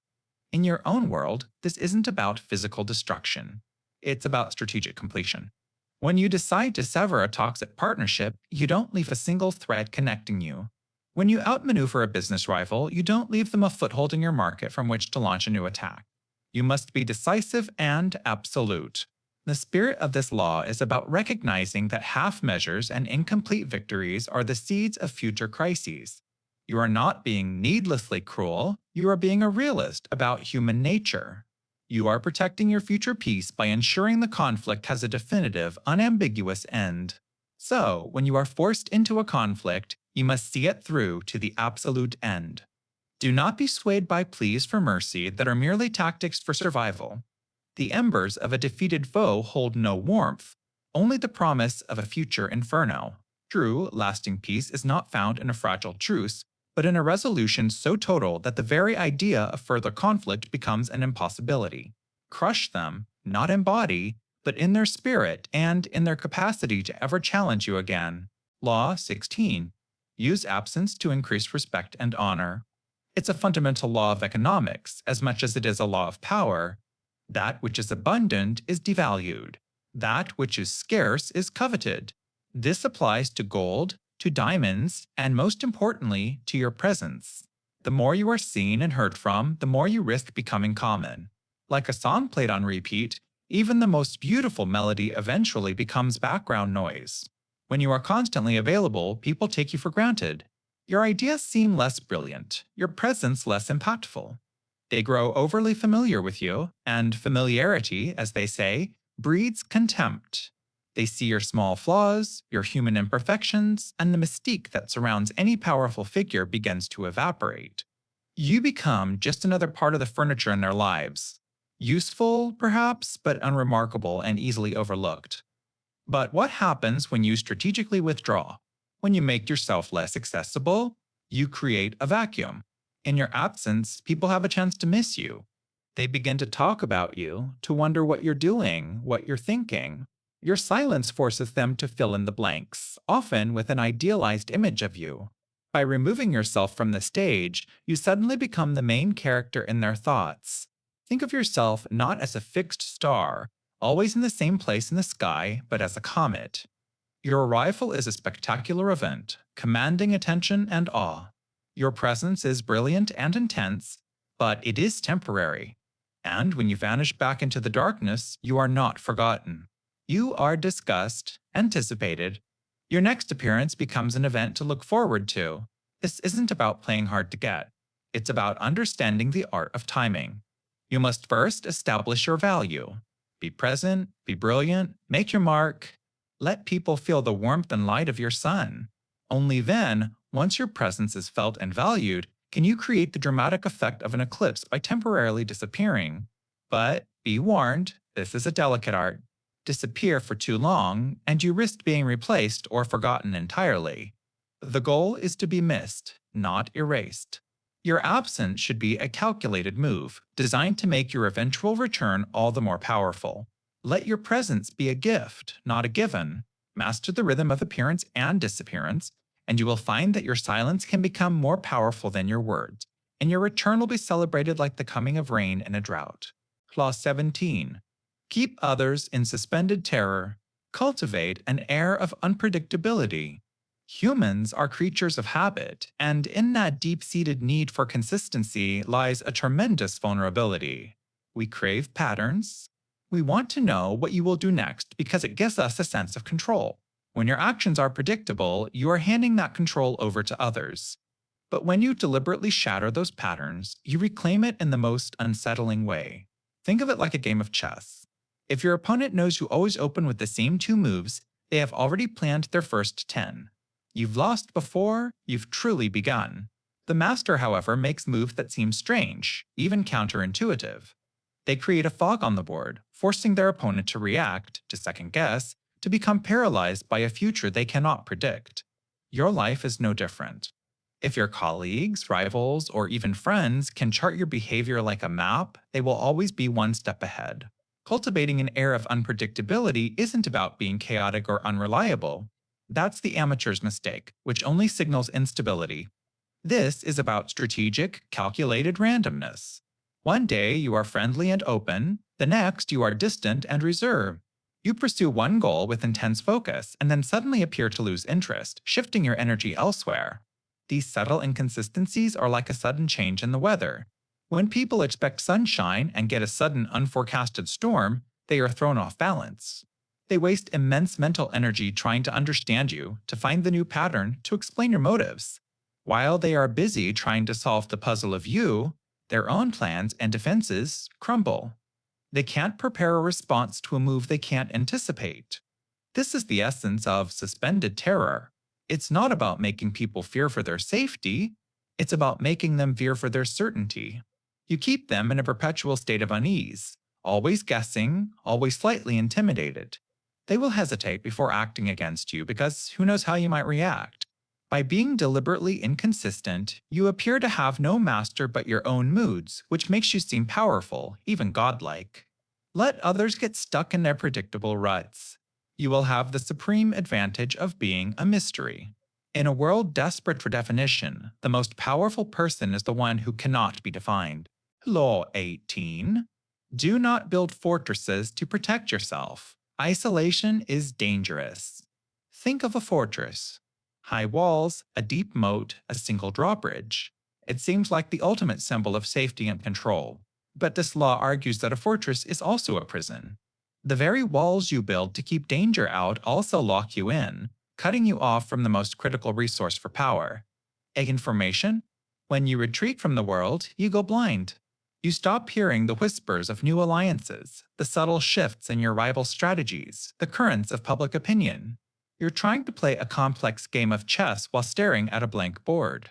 In your own world, this isn't about physical destruction. It's about strategic completion. When you decide to sever a toxic partnership, you don't leave a single thread connecting you. When you outmaneuver a business rival, you don't leave them a foothold in your market from which to launch a new attack. You must be decisive and absolute. The spirit of this law is about recognizing that half measures and incomplete victories are the seeds of future crises. You are not being needlessly cruel, you are being a realist about human nature. You are protecting your future peace by ensuring the conflict has a definitive, unambiguous end. So, when you are forced into a conflict, you must see it through to the absolute end. Do not be swayed by pleas for mercy that are merely tactics for survival. The embers of a defeated foe hold no warmth, only the promise of a future inferno. True, lasting peace is not found in a fragile truce, but in a resolution so total that the very idea of further conflict becomes an impossibility. Crush them, not in body, but in their spirit and in their capacity to ever challenge you again. Law 16. Use absence to increase respect and honor. It's a fundamental law of economics as much as it is a law of power. That which is abundant is devalued. That which is scarce is coveted. This applies to gold, to diamonds, and most importantly, to your presence. The more you are seen and heard from, the more you risk becoming common. Like a song played on repeat, even the most beautiful melody eventually becomes background noise. When you are constantly available, people take you for granted. Your ideas seem less brilliant, your presence less impactful. They grow overly familiar with you, and familiarity, as they say, breeds contempt. They see your small flaws, your human imperfections, and the mystique that surrounds any powerful figure begins to evaporate. You become just another part of the furniture in their lives. Useful, perhaps, but unremarkable and easily overlooked. But what happens when you strategically withdraw? When you make yourself less accessible, you create a vacuum. In your absence, people have a chance to miss you. They begin to talk about you, to wonder what you're doing, what you're thinking. Your silence forces them to fill in the blanks, often with an idealized image of you. By removing yourself from the stage, you suddenly become the main character in their thoughts. Think of yourself not as a fixed star, always in the same place in the sky, but as a comet. Your arrival is a spectacular event, commanding attention and awe. Your presence is brilliant and intense, but it is temporary. And when you vanish back into the darkness, you are not forgotten. You are discussed, anticipated, Your next appearance becomes an event to look forward to. This isn't about playing hard to get. It's about understanding the art of timing. You must first establish your value. Be present, be brilliant, make your mark. Let people feel the warmth and light of your sun. Only then, once your presence is felt and valued, can you create the dramatic effect of an eclipse by temporarily disappearing. But be warned, this is a delicate art. Disappear for too long, and you risk being replaced or forgotten entirely. The goal is to be missed, not erased. Your absence should be a calculated move, designed to make your eventual return all the more powerful. Let your presence be a gift, not a given. Master the rhythm of appearance and disappearance, and you will find that your silence can become more powerful than your words, and your return will be celebrated like the coming of rain in a drought. Clause 17. Keep others in suspended terror. Cultivate an air of unpredictability. Humans are creatures of habit, and in that deep-seated need for consistency lies a tremendous vulnerability. We crave patterns. We want to know what you will do next because it gives us a sense of control. When your actions are predictable, you are handing that control over to others. But when you deliberately shatter those patterns, you reclaim it in the most unsettling way. Think of it like a game of chess. If your opponent knows you always open with the same 2 moves, they have already planned their first 10. You've lost before you've truly begun. The master, however, makes moves that seem strange, even counterintuitive. They create a fog on the board, forcing their opponent to react, to second guess, to become paralyzed by a future they cannot predict. Your life is no different. If your colleagues, rivals, or even friends can chart your behavior like a map, they will always be one step ahead. Cultivating an air of unpredictability isn't about being chaotic or unreliable. That's the amateur's mistake, which only signals instability. This is about strategic, calculated randomness. One day you are friendly and open, the next you are distant and reserved. You pursue one goal with intense focus and then suddenly appear to lose interest, shifting your energy elsewhere. These subtle inconsistencies are like a sudden change in the weather. When people expect sunshine and get a sudden unforecasted storm, they are thrown off balance. They waste immense mental energy trying to understand you, to find the new pattern, to explain your motives. While they are busy trying to solve the puzzle of you, their own plans and defenses crumble. They can't prepare a response to a move they can't anticipate. This is the essence of suspended terror. It's not about making people fear for their safety, it's about making them fear for their certainty. You keep them in a perpetual state of unease, always guessing, always slightly intimidated. They will hesitate before acting against you because who knows how you might react. By being deliberately inconsistent, you appear to have no master but your own moods, which makes you seem powerful, even godlike. Let others get stuck in their predictable ruts. You will have the supreme advantage of being a mystery. In a world desperate for definition, the most powerful person is the one who cannot be defined. Law 18. Do not build fortresses to protect yourself. Isolation is dangerous. Think of a fortress. High walls, a deep moat, a single drawbridge. It seems like the ultimate symbol of safety and control. But this law argues that a fortress is also a prison. The very walls you build to keep danger out also lock you in, cutting you off from the most critical resource for power. Information? When you retreat from the world, you go blind. You stop hearing the whispers of new alliances, the subtle shifts in your rival strategies, the currents of public opinion. You're trying to play a complex game of chess while staring at a blank board.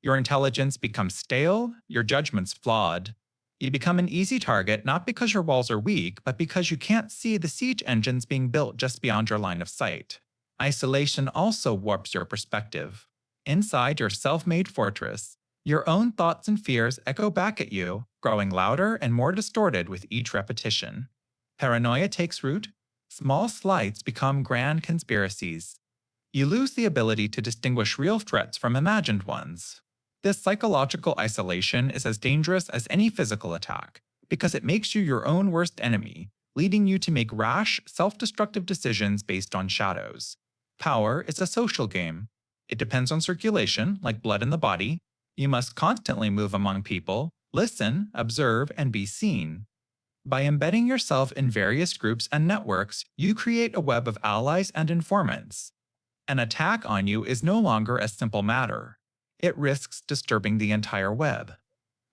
Your intelligence becomes stale, your judgments flawed. You become an easy target not because your walls are weak, but because you can't see the siege engines being built just beyond your line of sight. Isolation also warps your perspective. Inside your self-made fortress, your own thoughts and fears echo back at you, growing louder and more distorted with each repetition. Paranoia takes root. Small slights become grand conspiracies. You lose the ability to distinguish real threats from imagined ones. This psychological isolation is as dangerous as any physical attack, because it makes you your own worst enemy, leading you to make rash, self-destructive decisions based on shadows. Power is a social game. It depends on circulation, like blood in the body. You must constantly move among people, listen, observe, and be seen. By embedding yourself in various groups and networks, you create a web of allies and informants. An attack on you is no longer a simple matter. It risks disturbing the entire web.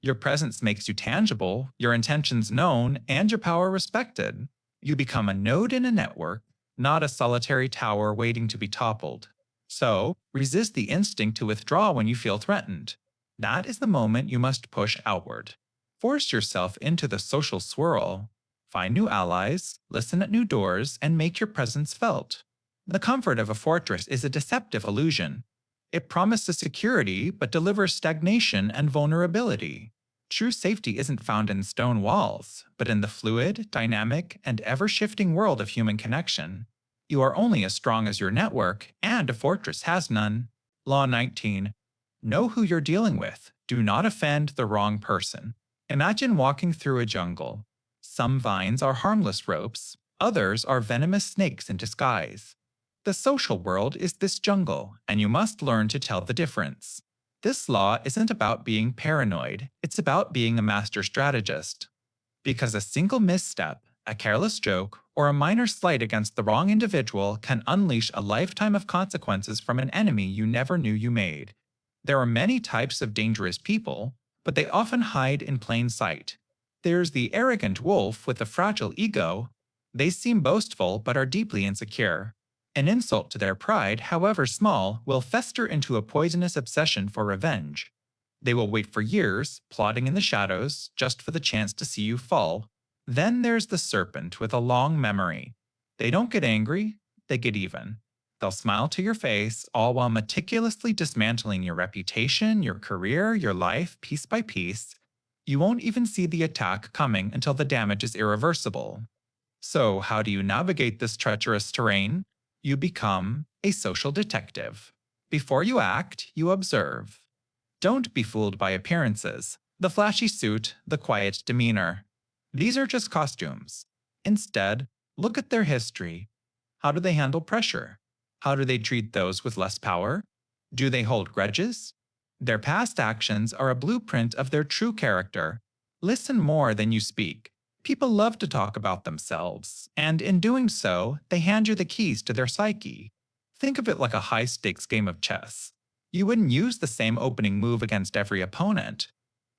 Your presence makes you tangible, your intentions known, and your power respected. You become a node in a network, not a solitary tower waiting to be toppled. So, resist the instinct to withdraw when you feel threatened. That is the moment you must push outward. Force yourself into the social swirl. Find new allies, listen at new doors, and make your presence felt. The comfort of a fortress is a deceptive illusion. It promises security but delivers stagnation and vulnerability. True safety isn't found in stone walls, but in the fluid, dynamic, and ever-shifting world of human connection. You are only as strong as your network, and a fortress has none. Law 19. Know who you're dealing with. Do not offend the wrong person. Imagine walking through a jungle. Some vines are harmless ropes, others are venomous snakes in disguise. The social world is this jungle, and you must learn to tell the difference. This law isn't about being paranoid, it's about being a master strategist. Because a single misstep, a careless joke, or a minor slight against the wrong individual can unleash a lifetime of consequences from an enemy you never knew you made. There are many types of dangerous people, but they often hide in plain sight. There's the arrogant wolf with a fragile ego. They seem boastful but are deeply insecure. An insult to their pride, however small, will fester into a poisonous obsession for revenge. They will wait for years, plotting in the shadows, just for the chance to see you fall. Then there's the serpent with a long memory. They don't get angry, they get even. They'll smile to your face, all while meticulously dismantling your reputation, your career, your life, piece by piece. You won't even see the attack coming until the damage is irreversible. So, how do you navigate this treacherous terrain? You become a social detective. Before you act, you observe. Don't be fooled by appearances, the flashy suit, the quiet demeanor. These are just costumes. Instead, look at their history. How do they handle pressure? How do they treat those with less power? Do they hold grudges? Their past actions are a blueprint of their true character. Listen more than you speak. People love to talk about themselves, and in doing so, they hand you the keys to their psyche. Think of it like a high-stakes game of chess. You wouldn't use the same opening move against every opponent.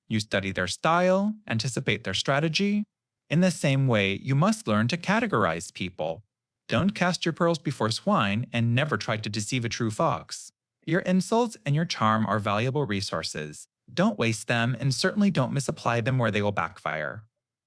You study their style, anticipate their strategy. In the same way, you must learn to categorize people. Don't cast your pearls before swine and never try to deceive a true fox. Your insults and your charm are valuable resources. Don't waste them, and certainly don't misapply them where they will backfire.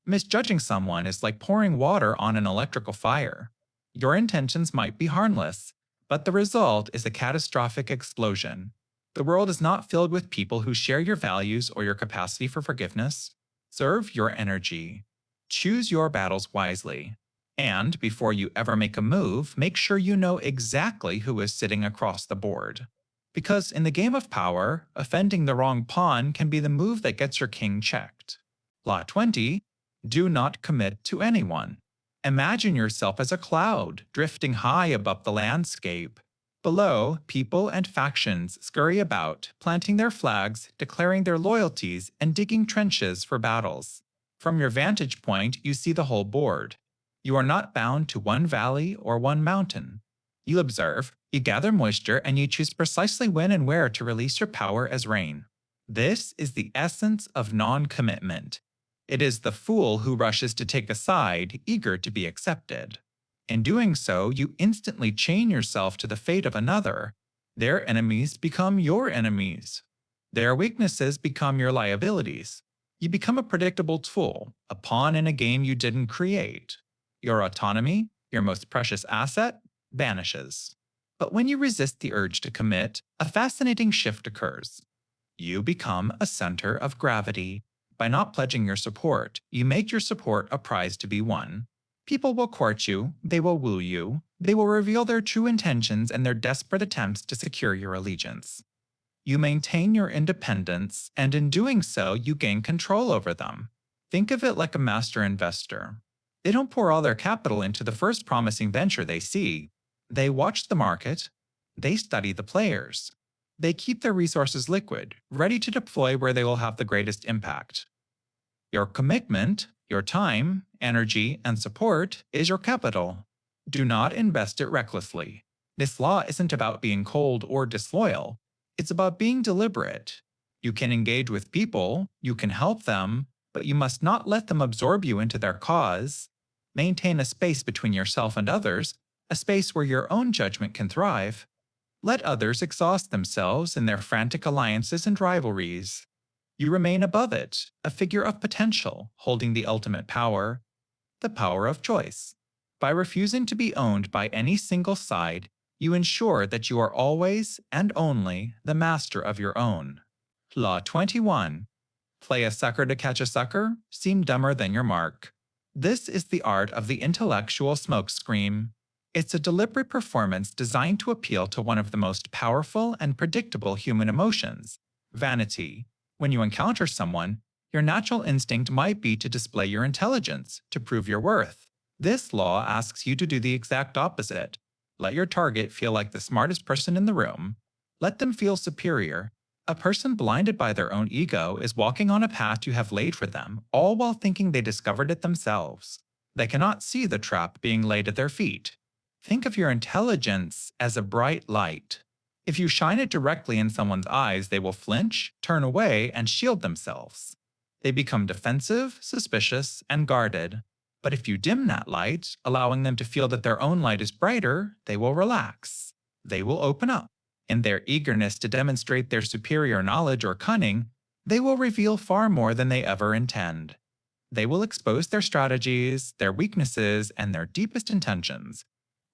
Misjudging someone is like pouring water on an electrical fire. Your intentions might be harmless, but the result is a catastrophic explosion. The world is not filled with people who share your values or your capacity for forgiveness. Serve your energy. Choose your battles wisely. And before you ever make a move, make sure you know exactly who is sitting across the board. Because in the game of power, offending the wrong pawn can be the move that gets your king checked. Law 20. Do not commit to anyone. Imagine yourself as a cloud, drifting high above the landscape. Below, people and factions scurry about, planting their flags, declaring their loyalties, and digging trenches for battles. From your vantage point, you see the whole board. You are not bound to one valley or one mountain. You observe, you gather moisture, and you choose precisely when and where to release your power as rain. This is the essence of non-commitment. It is the fool who rushes to take a side, eager to be accepted. In doing so, you instantly chain yourself to the fate of another. Their enemies become your enemies. Their weaknesses become your liabilities. You become a predictable tool, a pawn in a game you didn't create. Your autonomy, your most precious asset, vanishes. But when you resist the urge to commit, a fascinating shift occurs. You become a center of gravity. By not pledging your support, you make your support a prize to be won. People will court you, they will woo you, they will reveal their true intentions and their desperate attempts to secure your allegiance. You maintain your independence, and in doing so, you gain control over them. Think of it like a master investor. They don't pour all their capital into the first promising venture they see. They watch the market. They study the players. They keep their resources liquid, ready to deploy where they will have the greatest impact. Your commitment, your time, energy, and support is your capital. Do not invest it recklessly. This law isn't about being cold or disloyal. It's about being deliberate. You can engage with people, you can help them, but you must not let them absorb you into their cause. Maintain a space between yourself and others, a space where your own judgment can thrive. Let others exhaust themselves in their frantic alliances and rivalries. You remain above it, a figure of potential, holding the ultimate power, the power of choice. By refusing to be owned by any single side, you ensure that you are always and only the master of your own. Law 21. Play a sucker to catch a sucker, seem dumber than your mark. This is the art of the intellectual smokescreen. It's a deliberate performance designed to appeal to one of the most powerful and predictable human emotions, vanity. When you encounter someone, your natural instinct might be to display your intelligence, to prove your worth. This law asks you to do the exact opposite. Let your target feel like the smartest person in the room. Let them feel superior. A person blinded by their own ego is walking on a path you have laid for them, all while thinking they discovered it themselves. They cannot see the trap being laid at their feet. Think of your intelligence as a bright light. If you shine it directly in someone's eyes, they will flinch, turn away, and shield themselves. They become defensive, suspicious, and guarded. But if you dim that light, allowing them to feel that their own light is brighter, they will relax. They will open up. In their eagerness to demonstrate their superior knowledge or cunning, they will reveal far more than they ever intend. They will expose their strategies, their weaknesses, and their deepest intentions,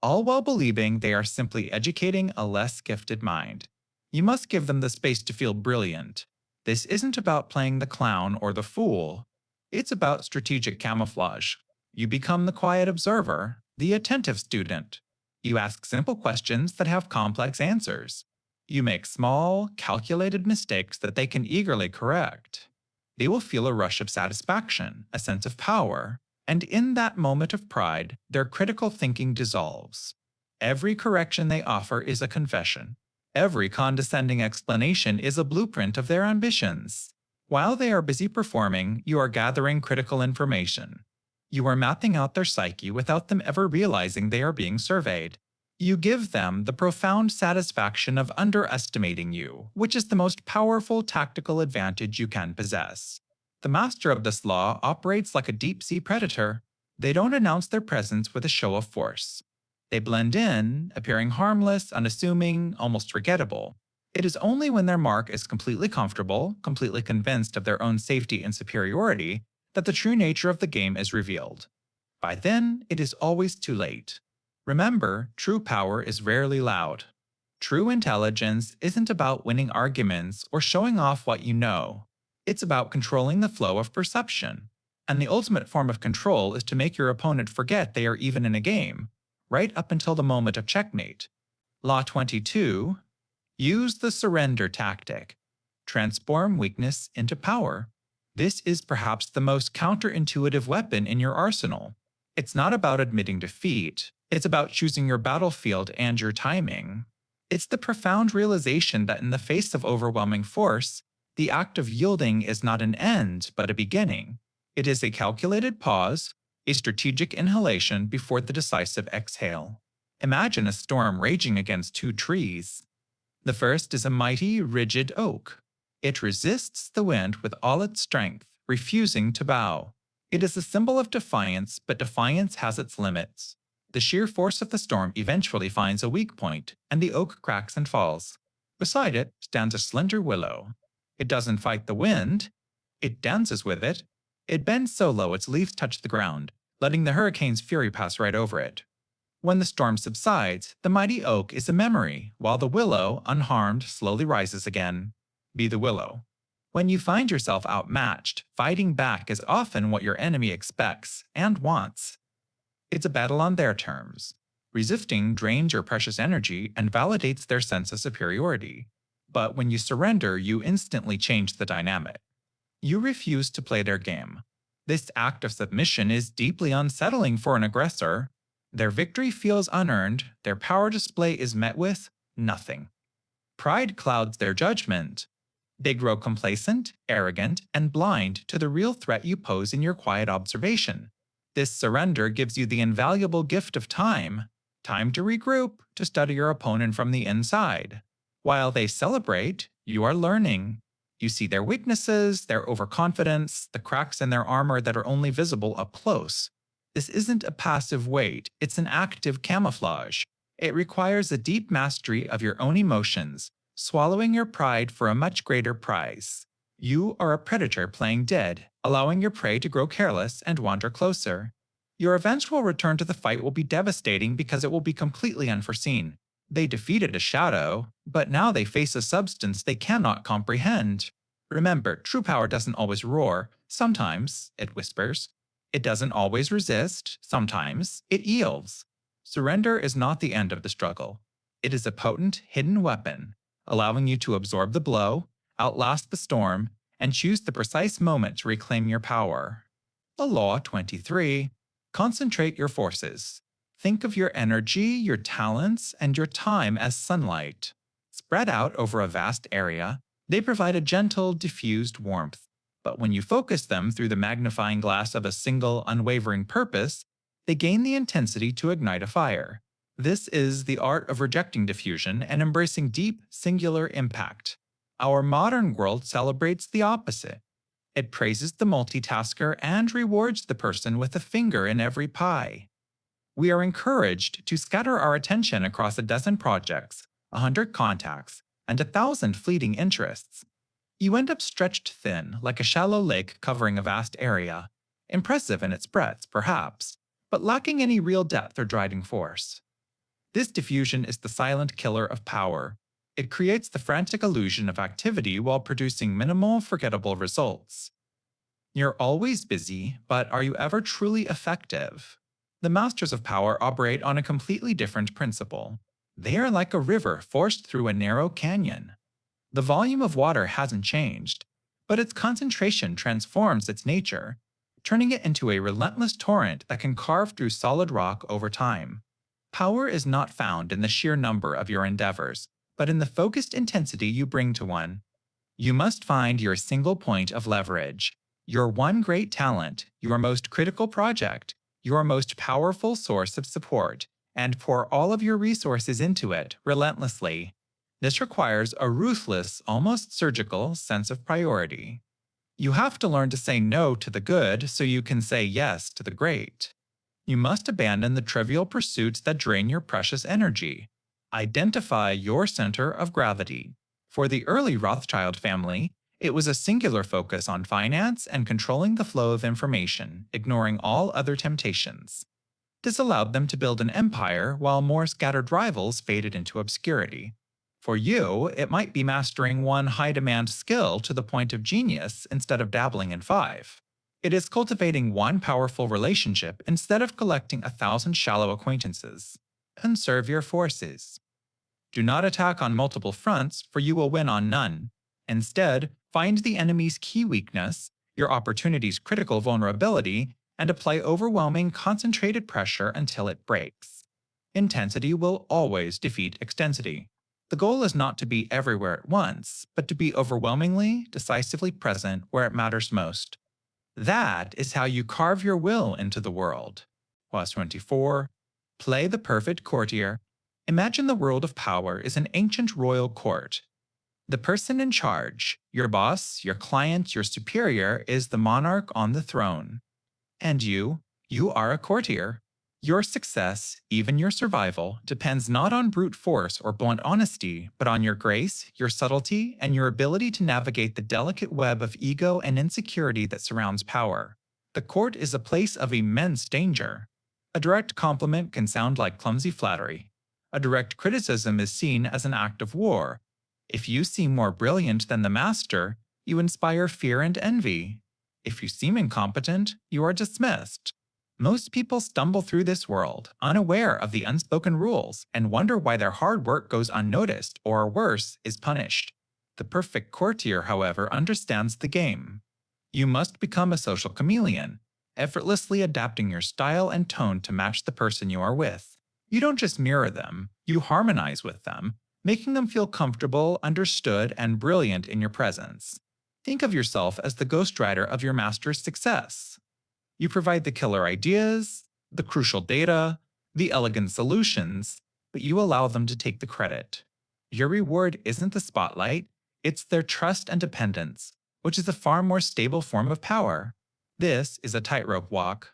all while believing they are simply educating a less gifted mind. You must give them the space to feel brilliant. This isn't about playing the clown or the fool. It's about strategic camouflage. You become the quiet observer, the attentive student. You ask simple questions that have complex answers. You make small, calculated mistakes that they can eagerly correct. They will feel a rush of satisfaction, a sense of power, and in that moment of pride, their critical thinking dissolves. Every correction they offer is a confession. Every condescending explanation is a blueprint of their ambitions. While they are busy performing, you are gathering critical information. You are mapping out their psyche without them ever realizing they are being surveyed. You give them the profound satisfaction of underestimating you, which is the most powerful tactical advantage you can possess. The master of this law operates like a deep-sea predator. They don't announce their presence with a show of force. They blend in, appearing harmless, unassuming, almost forgettable. It is only when their mark is completely comfortable, completely convinced of their own safety and superiority, that the true nature of the game is revealed. By then, it is always too late. Remember, true power is rarely loud. True intelligence isn't about winning arguments or showing off what you know. It's about controlling the flow of perception. And the ultimate form of control is to make your opponent forget they are even in a game, right up until the moment of checkmate. Law 22. Use the surrender tactic. Transform weakness into power. This is perhaps the most counterintuitive weapon in your arsenal. It's not about admitting defeat. It's about choosing your battlefield and your timing. It's the profound realization that in the face of overwhelming force, the act of yielding is not an end, but a beginning. It is a calculated pause, a strategic inhalation before the decisive exhale. Imagine a storm raging against two trees. The first is a mighty, rigid oak. It resists the wind with all its strength, refusing to bow. It is a symbol of defiance, but defiance has its limits. The sheer force of the storm eventually finds a weak point, and the oak cracks and falls. Beside it stands a slender willow. It doesn't fight the wind. It dances with it. It bends so low its leaves touch the ground, letting the hurricane's fury pass right over it. When the storm subsides, the mighty oak is a memory, while the willow, unharmed, slowly rises again. Be the willow. When you find yourself outmatched, fighting back is often what your enemy expects and wants. It's a battle on their terms. Resisting drains your precious energy and validates their sense of superiority. But when you surrender, you instantly change the dynamic. You refuse to play their game. This act of submission is deeply unsettling for an aggressor. Their victory feels unearned, their power display is met with nothing. Pride clouds their judgment. They grow complacent, arrogant, and blind to the real threat you pose in your quiet observation. This surrender gives you the invaluable gift of time. Time to regroup, to study your opponent from the inside. While they celebrate, you are learning. You see their weaknesses, their overconfidence, the cracks in their armor that are only visible up close. This isn't a passive wait, it's an active camouflage. It requires a deep mastery of your own emotions, swallowing your pride for a much greater prize. You are a predator playing dead, allowing your prey to grow careless and wander closer. Your eventual return to the fight will be devastating because it will be completely unforeseen. They defeated a shadow, but now they face a substance they cannot comprehend. Remember, true power doesn't always roar. Sometimes it whispers. It doesn't always resist. Sometimes it yields. Surrender is not the end of the struggle. It is a potent, hidden weapon, allowing you to absorb the blow, outlast the storm, and choose the precise moment to reclaim your power. The Law 23. Concentrate your forces. Think of your energy, your talents, and your time as sunlight. Spread out over a vast area, they provide a gentle, diffused warmth. But when you focus them through the magnifying glass of a single, unwavering purpose, they gain the intensity to ignite a fire. This is the art of rejecting diffusion and embracing deep, singular impact. Our modern world celebrates the opposite. It praises the multitasker and rewards the person with a finger in every pie. We are encouraged to scatter our attention across a dozen projects, 100 contacts, and 1,000 fleeting interests. You end up stretched thin, like a shallow lake covering a vast area, impressive in its breadth, perhaps, but lacking any real depth or driving force. This diffusion is the silent killer of power. It creates the frantic illusion of activity while producing minimal, forgettable results. You're always busy, but are you ever truly effective? The masters of power operate on a completely different principle. They are like a river forced through a narrow canyon. The volume of water hasn't changed, but its concentration transforms its nature, turning it into a relentless torrent that can carve through solid rock over time. Power is not found in the sheer number of your endeavors, but in the focused intensity you bring to one. You must find your single point of leverage, your one great talent, your most critical project, your most powerful source of support, and pour all of your resources into it relentlessly. This requires a ruthless, almost surgical sense of priority. You have to learn to say no to the good so you can say yes to the great. You must abandon the trivial pursuits that drain your precious energy. Identify your center of gravity. For the early Rothschild family, it was a singular focus on finance and controlling the flow of information, ignoring all other temptations. This allowed them to build an empire while more scattered rivals faded into obscurity. For you, it might be mastering one high-demand skill to the point of genius instead of dabbling in 5. It is cultivating one powerful relationship instead of collecting 1,000 shallow acquaintances. Conserve your forces. Do not attack on multiple fronts, for you will win on none. Instead, find the enemy's key weakness, your opportunity's critical vulnerability, and apply overwhelming, concentrated pressure until it breaks. Intensity will always defeat extensity. The goal is not to be everywhere at once, but to be overwhelmingly, decisively present where it matters most. That is how you carve your will into the world. Clause 24. Play the perfect courtier. Imagine the world of power is an ancient royal court. The person in charge, your boss, your client, your superior, is the monarch on the throne. And you are a courtier. Your success, even your survival, depends not on brute force or blunt honesty, but on your grace, your subtlety, and your ability to navigate the delicate web of ego and insecurity that surrounds power. The court is a place of immense danger. A direct compliment can sound like clumsy flattery. A direct criticism is seen as an act of war. If you seem more brilliant than the master, you inspire fear and envy. If you seem incompetent, you are dismissed. Most people stumble through this world, unaware of the unspoken rules, and wonder why their hard work goes unnoticed or, worse, is punished. The perfect courtier, however, understands the game. You must become a social chameleon, effortlessly adapting your style and tone to match the person you are with. You don't just mirror them, you harmonize with them, making them feel comfortable, understood, and brilliant in your presence. Think of yourself as the ghostwriter of your master's success. You provide the killer ideas, the crucial data, the elegant solutions, but you allow them to take the credit. Your reward isn't the spotlight, it's their trust and dependence, which is a far more stable form of power. This is a tightrope walk.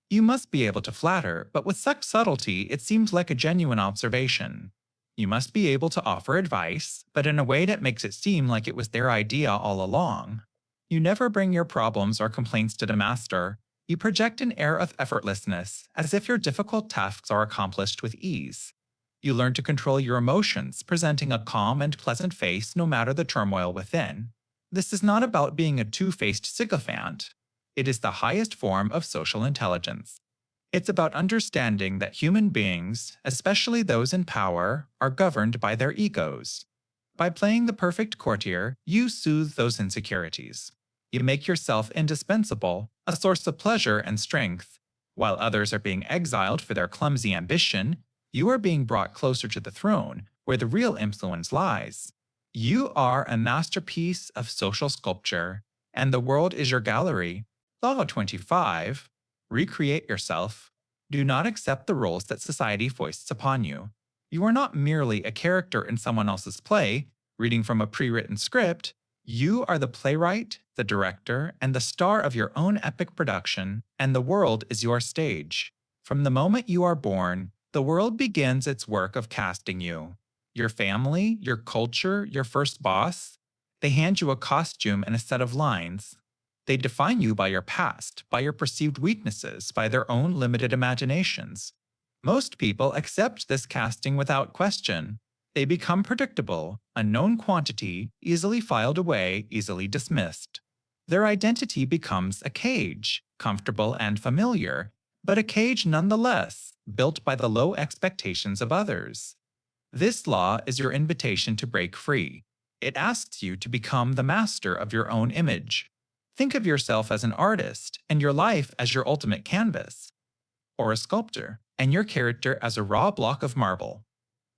You must be able to flatter, but with such subtlety it seems like a genuine observation. You must be able to offer advice, but in a way that makes it seem like it was their idea all along. You never bring your problems or complaints to the master. You project an air of effortlessness, as if your difficult tasks are accomplished with ease. You learn to control your emotions, presenting a calm and pleasant face no matter the turmoil within. This is not about being a two-faced sycophant. It is the highest form of social intelligence. It's about understanding that human beings, especially those in power, are governed by their egos. By playing the perfect courtier, you soothe those insecurities. You make yourself indispensable, a source of pleasure and strength. While others are being exiled for their clumsy ambition, you are being brought closer to the throne, where the real influence lies. You are a masterpiece of social sculpture, and the world is your gallery. Law 25. Recreate yourself. Do not accept the roles that society foists upon you. You are not merely a character in someone else's play, reading from a pre-written script. You are the playwright, the director, and the star of your own epic production, and the world is your stage. From the moment you are born, the world begins its work of casting you. Your family, your culture, your first boss, they hand you a costume and a set of lines. They define you by your past, by your perceived weaknesses, by their own limited imaginations. Most people accept this casting without question. They become predictable, a known quantity, easily filed away, easily dismissed. Their identity becomes a cage, comfortable and familiar, but a cage nonetheless, built by the low expectations of others. This law is your invitation to break free. It asks you to become the master of your own image. Think of yourself as an artist and your life as your ultimate canvas, or a sculptor, and your character as a raw block of marble.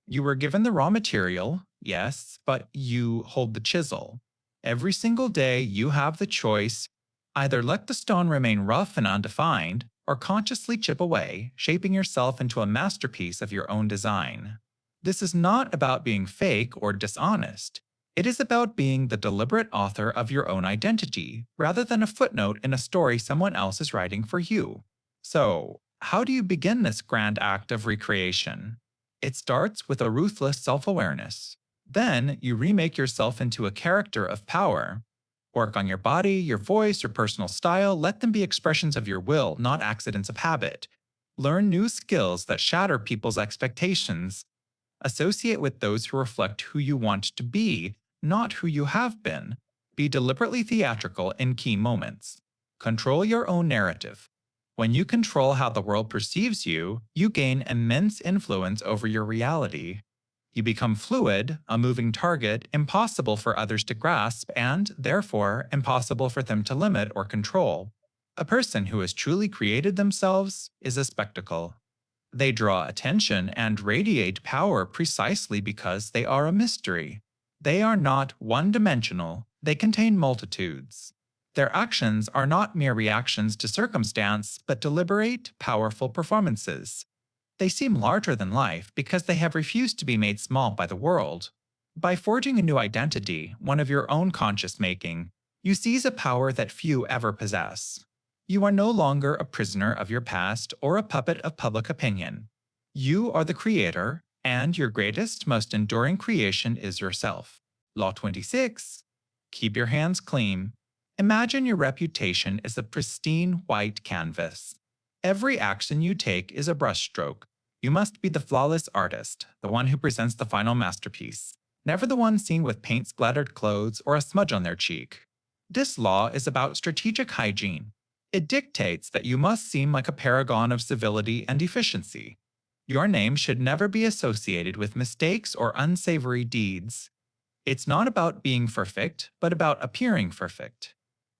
You were given the raw material, yes, but you hold the chisel. Every single day you have the choice: either let the stone remain rough and undefined, or consciously chip away, shaping yourself into a masterpiece of your own design. This is not about being fake or dishonest. It is about being the deliberate author of your own identity, rather than a footnote in a story someone else is writing for you. So, how do you begin this grand act of recreation? It starts with a ruthless self-awareness. Then, you remake yourself into a character of power. Work on your body, your voice, your personal style. Let them be expressions of your will, not accidents of habit. Learn new skills that shatter people's expectations. Associate with those who reflect who you want to be, not who you have been. Be deliberately theatrical in key moments. Control your own narrative. When you control how the world perceives you, you gain immense influence over your reality. You become fluid, a moving target, impossible for others to grasp and, therefore, impossible for them to limit or control. A person who has truly created themselves is a spectacle. They draw attention and radiate power precisely because they are a mystery. They are not one-dimensional, they contain multitudes. Their actions are not mere reactions to circumstance, but deliberate, powerful performances. They seem larger than life because they have refused to be made small by the world. By forging a new identity, one of your own conscious making, you seize a power that few ever possess. You are no longer a prisoner of your past or a puppet of public opinion. You are the creator, and your greatest, most enduring creation is yourself. Law 26. Keep your hands clean. Imagine your reputation is a pristine white canvas. Every action you take is a brushstroke. You must be the flawless artist, the one who presents the final masterpiece, never the one seen with paint-splattered clothes or a smudge on their cheek. This law is about strategic hygiene. It dictates that you must seem like a paragon of civility and efficiency. Your name should never be associated with mistakes or unsavory deeds. It's not about being perfect, but about appearing perfect.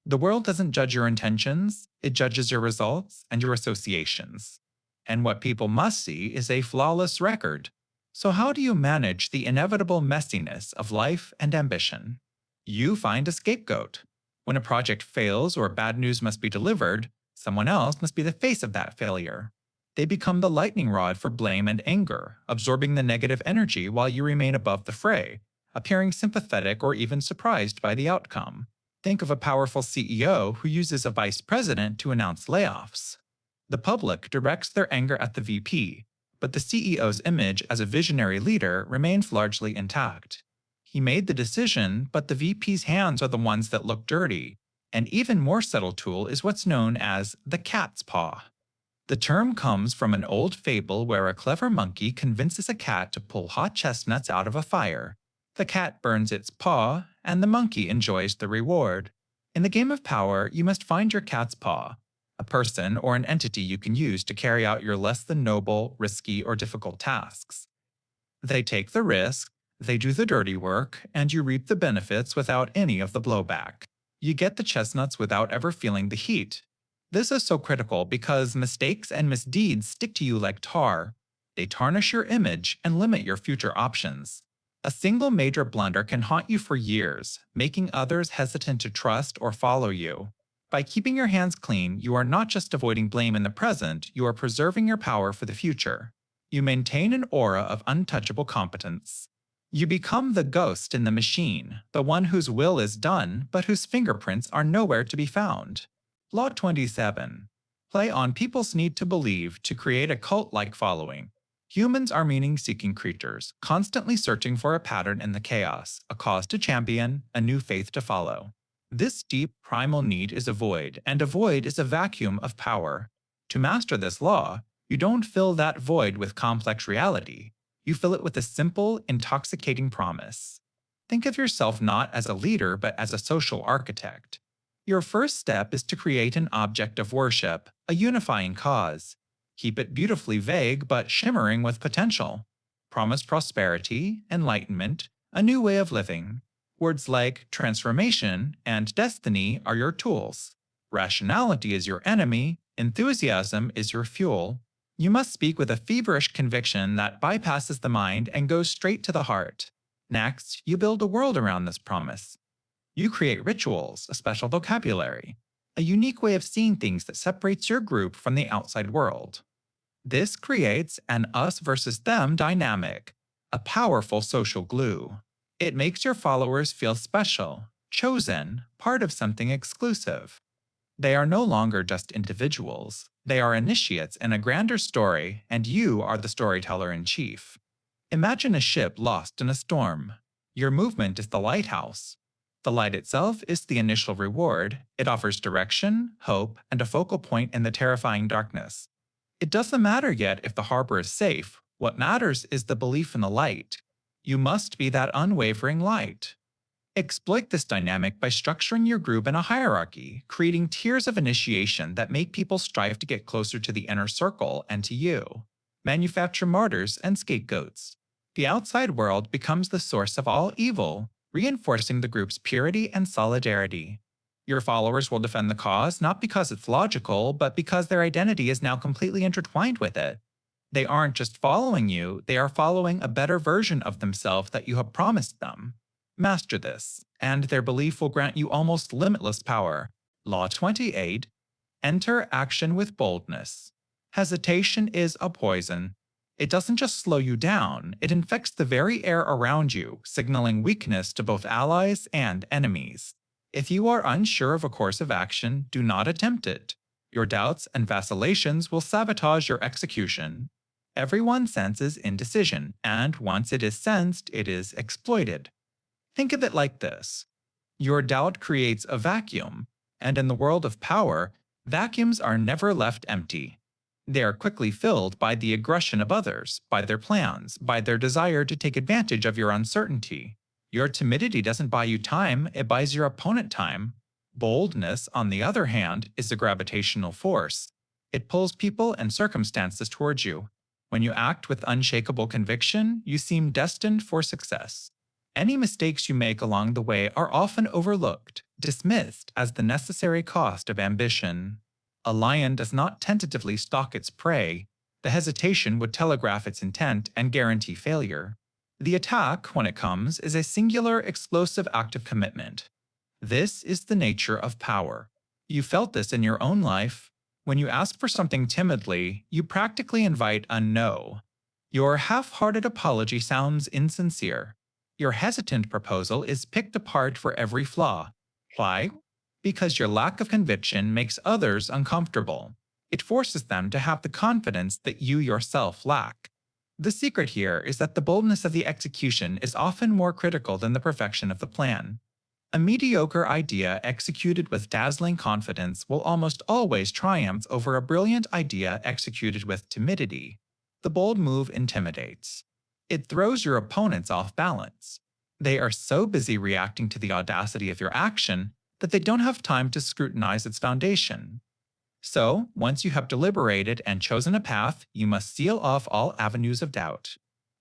The world doesn't judge your intentions, it judges your results and your associations. And what people must see is a flawless record. So how do you manage the inevitable messiness of life and ambition? You find a scapegoat. When a project fails or bad news must be delivered, someone else must be the face of that failure. They become the lightning rod for blame and anger, absorbing the negative energy while you remain above the fray, appearing sympathetic or even surprised by the outcome. Think of a powerful CEO who uses a vice president to announce layoffs. The public directs their anger at the VP, but the CEO's image as a visionary leader remains largely intact. He made the decision, but the VP's hands are the ones that look dirty. An even more subtle tool is what's known as the cat's paw. The term comes from an old fable where a clever monkey convinces a cat to pull hot chestnuts out of a fire. The cat burns its paw, and the monkey enjoys the reward. In the game of power, you must find your cat's paw, a person or an entity you can use to carry out your less than noble, risky, or difficult tasks. They take the risk, they do the dirty work, and you reap the benefits without any of the blowback. You get the chestnuts without ever feeling the heat. This is so critical because mistakes and misdeeds stick to you like tar. They tarnish your image and limit your future options. A single major blunder can haunt you for years, making others hesitant to trust or follow you. By keeping your hands clean, you are not just avoiding blame in the present, you are preserving your power for the future. You maintain an aura of untouchable competence. You become the ghost in the machine, the one whose will is done, but whose fingerprints are nowhere to be found. Law 27. Play on people's need to believe to create a cult-like following. Humans are meaning-seeking creatures, constantly searching for a pattern in the chaos, a cause to champion, a new faith to follow. This deep, primal need is a void, and a void is a vacuum of power. To master this law, you don't fill that void with complex reality. You fill it with a simple, intoxicating promise. Think of yourself not as a leader, but as a social architect. Your first step is to create an object of worship, a unifying cause. Keep it beautifully vague but shimmering with potential. Promise prosperity, enlightenment, a new way of living. Words like transformation and destiny are your tools. Rationality is your enemy, enthusiasm is your fuel. You must speak with a feverish conviction that bypasses the mind and goes straight to the heart. Next, you build a world around this promise. You create rituals, a special vocabulary, a unique way of seeing things that separates your group from the outside world. This creates an us versus them dynamic, a powerful social glue. It makes your followers feel special, chosen, part of something exclusive. They are no longer just individuals. They are initiates in a grander story, and you are the storyteller in chief. Imagine a ship lost in a storm. Your movement is the lighthouse. The light itself is the initial reward. It offers direction, hope, and a focal point in the terrifying darkness. It doesn't matter yet if the harbor is safe. What matters is the belief in the light. You must be that unwavering light. Exploit this dynamic by structuring your group in a hierarchy, creating tiers of initiation that make people strive to get closer to the inner circle and to you. Manufacture martyrs and scapegoats. The outside world becomes the source of all evil, reinforcing the group's purity and solidarity. Your followers will defend the cause not because it's logical, but because their identity is now completely intertwined with it. They aren't just following you, they are following a better version of themselves that you have promised them. Master this, and their belief will grant you almost limitless power. Law 28. Enter action with boldness. Hesitation is a poison. It doesn't just slow you down, it infects the very air around you, signaling weakness to both allies and enemies. If you are unsure of a course of action, do not attempt it. Your doubts and vacillations will sabotage your execution. Everyone senses indecision, and once it is sensed, it is exploited. Think of it like this. Your doubt creates a vacuum, and in the world of power, vacuums are never left empty. They are quickly filled by the aggression of others, by their plans, by their desire to take advantage of your uncertainty. Your timidity doesn't buy you time, it buys your opponent time. Boldness, on the other hand, is a gravitational force. It pulls people and circumstances towards you. When you act with unshakable conviction, you seem destined for success. Any mistakes you make along the way are often overlooked, dismissed as the necessary cost of ambition. A lion does not tentatively stalk its prey. The hesitation would telegraph its intent and guarantee failure. The attack, when it comes, is a singular, explosive act of commitment. This is the nature of power. You felt this in your own life. When you ask for something timidly, you practically invite a no. Your half-hearted apology sounds insincere. Your hesitant proposal is picked apart for every flaw. Why? Because your lack of conviction makes others uncomfortable. It forces them to have the confidence that you yourself lack. The secret here is that the boldness of the execution is often more critical than the perfection of the plan. A mediocre idea executed with dazzling confidence will almost always triumph over a brilliant idea executed with timidity. The bold move intimidates. It throws your opponents off balance. They are so busy reacting to the audacity of your action that they don't have time to scrutinize its foundation. So, once you have deliberated and chosen a path, you must seal off all avenues of doubt.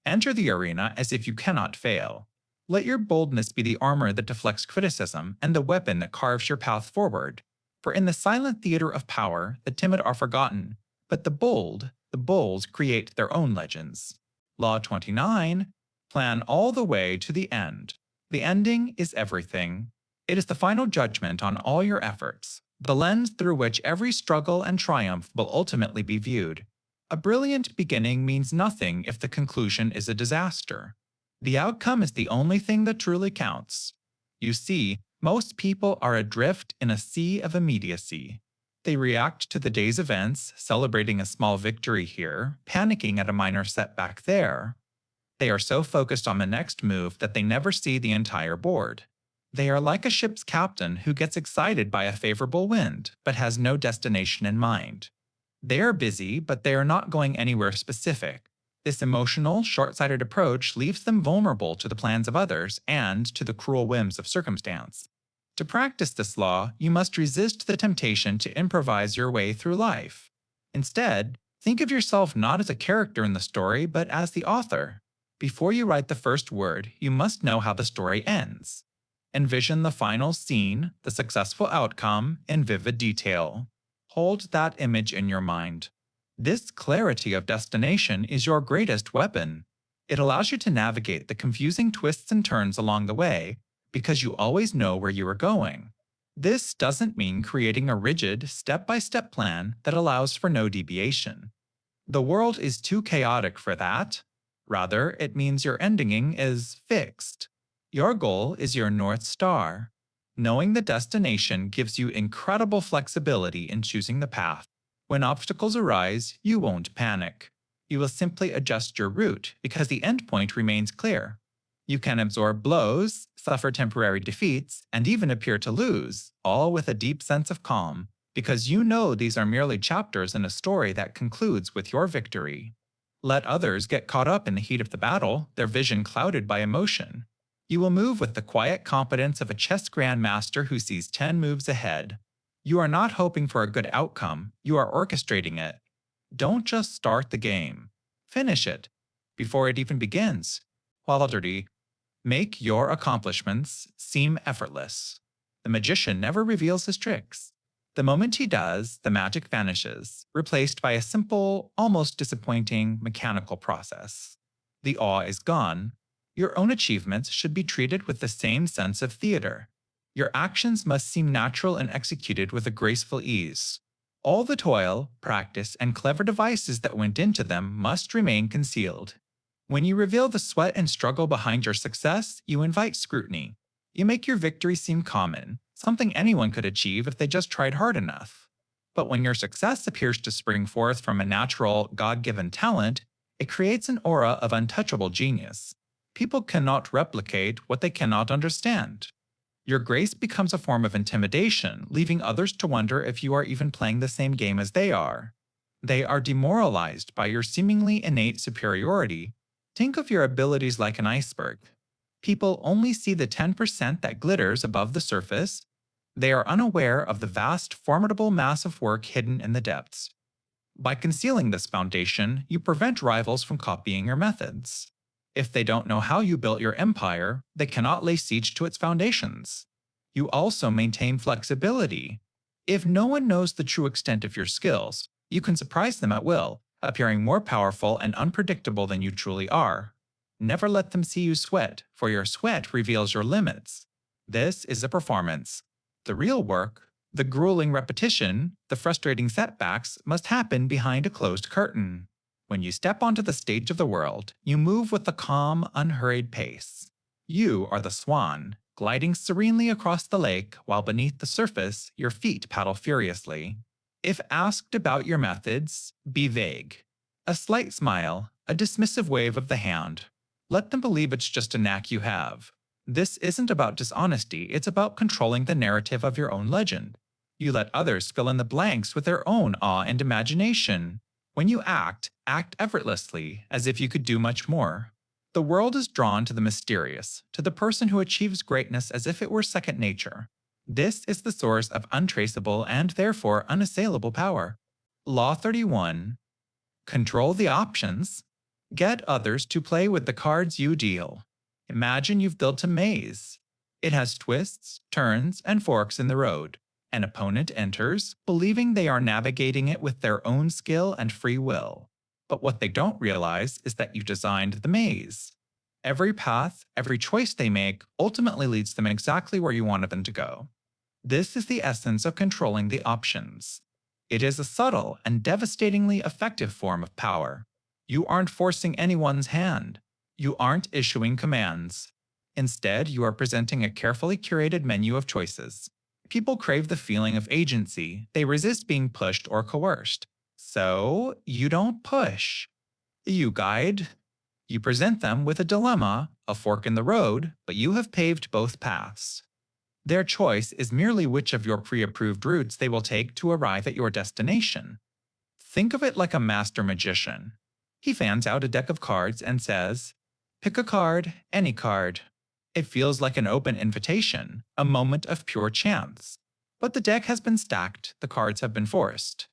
Enter the arena as if you cannot fail. Let your boldness be the armor that deflects criticism and the weapon that carves your path forward. For in the silent theater of power, the timid are forgotten, but the bold create their own legends. Law 29. Plan all the way to the end. The ending is everything. It is the final judgment on all your efforts, the lens through which every struggle and triumph will ultimately be viewed. A brilliant beginning means nothing if the conclusion is a disaster. The outcome is the only thing that truly counts. You see, most people are adrift in a sea of immediacy. They react to the day's events, celebrating a small victory here, panicking at a minor setback there. They are so focused on the next move that they never see the entire board. They are like a ship's captain who gets excited by a favorable wind, but has no destination in mind. They are busy, but they are not going anywhere specific. This emotional, short-sighted approach leaves them vulnerable to the plans of others and to the cruel whims of circumstance. To practice this law, you must resist the temptation to improvise your way through life. Instead, think of yourself not as a character in the story, but as the author. Before you write the first word, you must know how the story ends. Envision the final scene, the successful outcome, in vivid detail. Hold that image in your mind. This clarity of destination is your greatest weapon. It allows you to navigate the confusing twists and turns along the way because you always know where you are going. This doesn't mean creating a rigid, step-by-step plan that allows for no deviation. The world is too chaotic for that. Rather, it means your ending is fixed. Your goal is your North Star. Knowing the destination gives you incredible flexibility in choosing the path. When obstacles arise, you won't panic. You will simply adjust your route because the endpoint remains clear. You can absorb blows, suffer temporary defeats, and even appear to lose, all with a deep sense of calm, because you know these are merely chapters in a story that concludes with your victory. Let others get caught up in the heat of the battle, their vision clouded by emotion. You will move with the quiet confidence of a chess grandmaster who sees 10 moves ahead. You are not hoping for a good outcome, you are orchestrating it. Don't just start the game. Finish it, before it even begins. Quality. Make your accomplishments seem effortless. The magician never reveals his tricks. The moment he does, the magic vanishes, replaced by a simple, almost disappointing, mechanical process. The awe is gone. Your own achievements should be treated with the same sense of theater. Your actions must seem natural and executed with a graceful ease. All the toil, practice, and clever devices that went into them must remain concealed. When you reveal the sweat and struggle behind your success, you invite scrutiny. You make your victory seem common, something anyone could achieve if they just tried hard enough. But when your success appears to spring forth from a natural, God-given talent, it creates an aura of untouchable genius. People cannot replicate what they cannot understand. Your grace becomes a form of intimidation, leaving others to wonder if you are even playing the same game as they are. They are demoralized by your seemingly innate superiority. Think of your abilities like an iceberg. People only see the 10% that glitters above the surface. They are unaware of the vast, formidable mass of work hidden in the depths. By concealing this foundation, you prevent rivals from copying your methods. If they don't know how you built your empire, they cannot lay siege to its foundations. You also maintain flexibility. If no one knows the true extent of your skills, you can surprise them at will, appearing more powerful and unpredictable than you truly are. Never let them see you sweat, for your sweat reveals your limits. This is a performance. The real work, The grueling repetition, the frustrating setbacks must happen behind a closed curtain. When you step onto the stage of the world, you move with a calm, unhurried pace. You are the swan, gliding serenely across the lake while beneath the surface your feet paddle furiously. If asked about your methods, be vague. A slight smile, a dismissive wave of the hand. Let them believe it's just a knack you have. This isn't about dishonesty, it's about controlling the narrative of your own legend. You let others fill in the blanks with their own awe and imagination. When you act effortlessly, as if you could do much more. The world is drawn to the mysterious, to the person who achieves greatness as if it were second nature. This is the source of untraceable and therefore unassailable power. Law 31. Control the options. Get others to play with the cards you deal. Imagine you've built a maze. It has twists, turns, and forks in the road. An opponent enters, believing they are navigating it with their own skill and free will. But what they don't realize is that you designed the maze. Every path, every choice they make ultimately leads them exactly where you wanted them to go. This is the essence of controlling the options. It is a subtle and devastatingly effective form of power. You aren't forcing anyone's hand. You aren't issuing commands. Instead, you are presenting a carefully curated menu of choices. People crave the feeling of agency. They resist being pushed or coerced. So, you don't push. You guide. You present them with a dilemma, a fork in the road, but you have paved both paths. Their choice is merely which of your pre-approved routes they will take to arrive at your destination. Think of it like a master magician. He fans out a deck of cards and says, "Pick a card, any card." It feels like an open invitation, a moment of pure chance. But the deck has been stacked, the cards have been forced.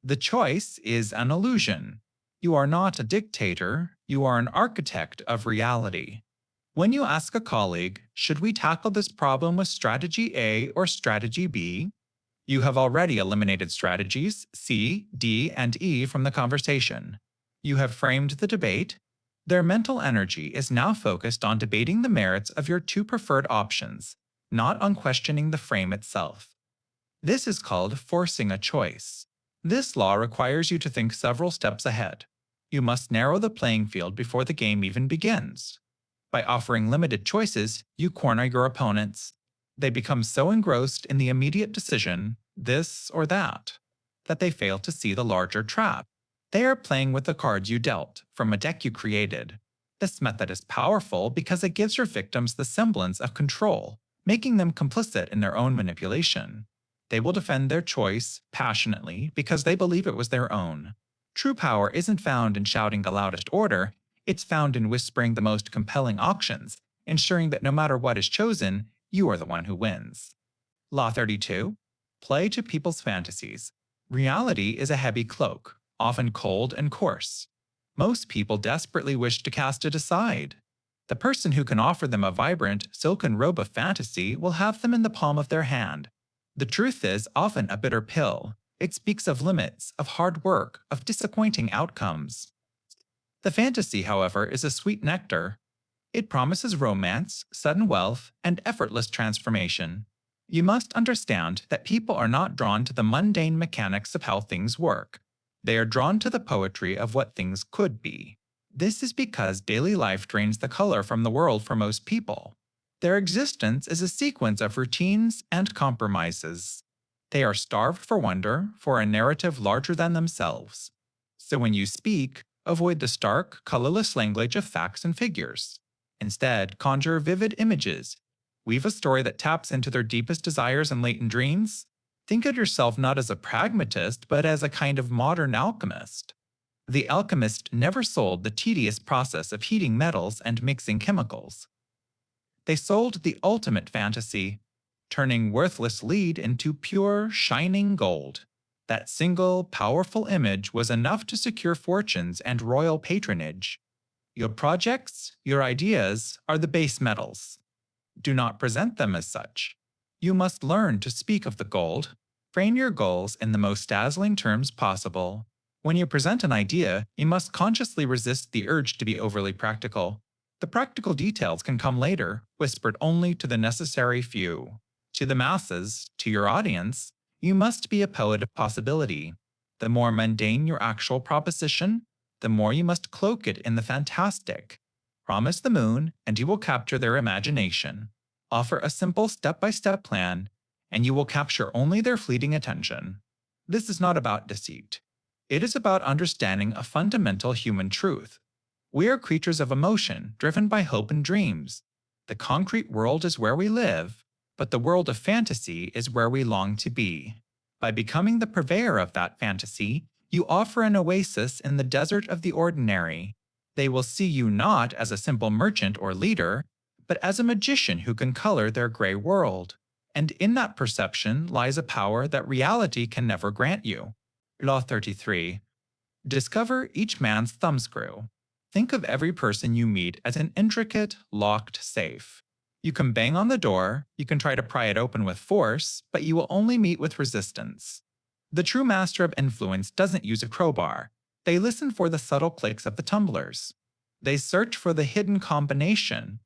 The choice is an illusion. You are not a dictator, you are an architect of reality. When you ask a colleague, should we tackle this problem with strategy A or strategy B? You have already eliminated strategies C, D, and E from the conversation. You have framed the debate. Their mental energy is now focused on debating the merits of your two preferred options, not on questioning the frame itself. This is called forcing a choice. This law requires you to think several steps ahead. You must narrow the playing field before the game even begins. By offering limited choices, you corner your opponents. They become so engrossed in the immediate decision, this or that they fail to see the larger trap. They are playing with the cards you dealt, from a deck you created. This method is powerful because it gives your victims the semblance of control, making them complicit in their own manipulation. They will defend their choice passionately because they believe it was their own. True power isn't found in shouting the loudest order, it's found in whispering the most compelling auctions, ensuring that no matter what is chosen, you are the one who wins. Law 32. Play to people's fantasies. Reality is a heavy cloak, often cold and coarse. Most people desperately wish to cast it aside. The person who can offer them a vibrant, silken robe of fantasy will have them in the palm of their hand. The truth is often a bitter pill. It speaks of limits, of hard work, of disappointing outcomes. The fantasy, however, is a sweet nectar. It promises romance, sudden wealth, and effortless transformation. You must understand that people are not drawn to the mundane mechanics of how things work. They are drawn to the poetry of what things could be. This is because daily life drains the color from the world for most people. Their existence is a sequence of routines and compromises. They are starved for wonder, for a narrative larger than themselves. So when you speak, avoid the stark, colorless language of facts and figures. Instead, conjure vivid images. Weave a story that taps into their deepest desires and latent dreams. Think of yourself not as a pragmatist, but as a kind of modern alchemist. The alchemist never sold the tedious process of heating metals and mixing chemicals. They sold the ultimate fantasy, turning worthless lead into pure, shining gold. That single, powerful image was enough to secure fortunes and royal patronage. Your projects, your ideas, are the base metals. Do not present them as such. You must learn to speak of the gold. Frame your goals in the most dazzling terms possible. When you present an idea, you must consciously resist the urge to be overly practical. The practical details can come later, whispered only to the necessary few. To the masses, to your audience, You must be a poet of possibility. The more mundane your actual proposition, the more you must cloak it in the fantastic. Promise the moon, and you will capture their imagination. Offer a simple step-by-step plan, and you will capture only their fleeting attention. This is not about deceit. It is about understanding a fundamental human truth. We are creatures of emotion, driven by hope and dreams. The concrete world is where we live, but the world of fantasy is where we long to be. By becoming the purveyor of that fantasy, you offer an oasis in the desert of the ordinary. They will see you not as a simple merchant or leader, but as a magician who can color their gray world. And in that perception lies a power that reality can never grant you. Law 33. Discover each man's thumbscrew. Think of every person you meet as an intricate, locked safe. You can bang on the door, you can try to pry it open with force, but you will only meet with resistance. The true master of influence doesn't use a crowbar. They listen for the subtle clicks of the tumblers. They search for the hidden combination.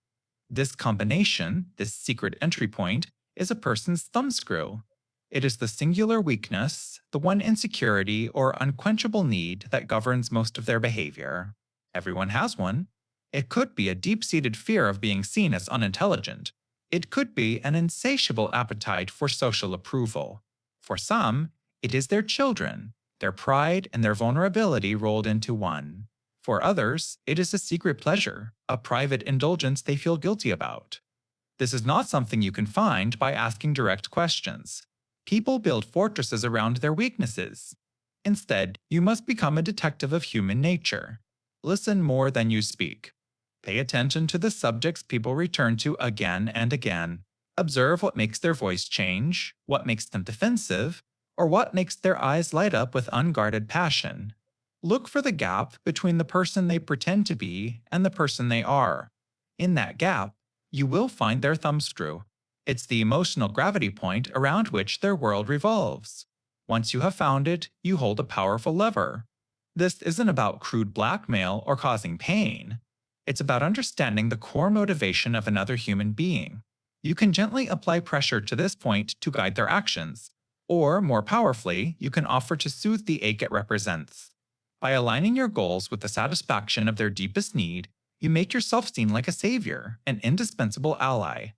This combination, this secret entry point, is a person's thumbscrew. It is the singular weakness, the one insecurity or unquenchable need that governs most of their behavior. Everyone has one. It could be a deep-seated fear of being seen as unintelligent. It could be an insatiable appetite for social approval. For some, it is their children, their pride and their vulnerability rolled into one. For others, it is a secret pleasure, a private indulgence they feel guilty about. This is not something you can find by asking direct questions. People build fortresses around their weaknesses. Instead, you must become a detective of human nature. Listen more than you speak. Pay attention to the subjects people return to again and again. Observe what makes their voice change, what makes them defensive, or what makes their eyes light up with unguarded passion. Look for the gap between the person they pretend to be and the person they are. In that gap, you will find their thumbscrew. It's the emotional gravity point around which their world revolves. Once you have found it, you hold a powerful lever. This isn't about crude blackmail or causing pain. It's about understanding the core motivation of another human being. You can gently apply pressure to this point to guide their actions, or more powerfully, you can offer to soothe the ache it represents. By aligning your goals with the satisfaction of their deepest need, you make yourself seem like a savior, an indispensable ally.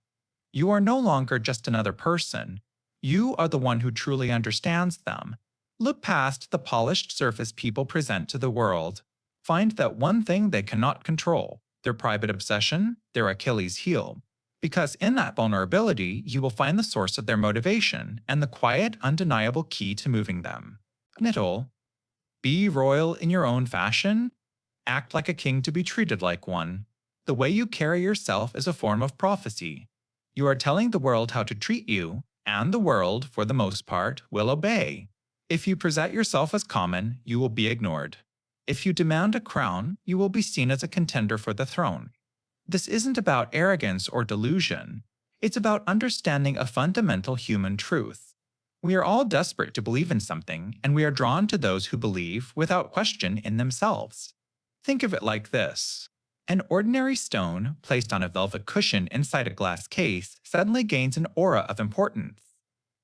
You are no longer just another person. You are the one who truly understands them. Look past the polished surface people present to the world. Find that one thing they cannot control, their private obsession, their Achilles heel. Because in that vulnerability, you will find the source of their motivation and the quiet, undeniable key to moving them. Knittel. Be royal in your own fashion. Act like a king to be treated like one. The way you carry yourself is a form of prophecy. You are telling the world how to treat you, and the world, for the most part, will obey. If you present yourself as common, you will be ignored. If you demand a crown, you will be seen as a contender for the throne. This isn't about arrogance or delusion. It's about understanding a fundamental human truth. We are all desperate to believe in something, and we are drawn to those who believe, without question, in themselves. Think of it like this. An ordinary stone, placed on a velvet cushion inside a glass case, suddenly gains an aura of importance.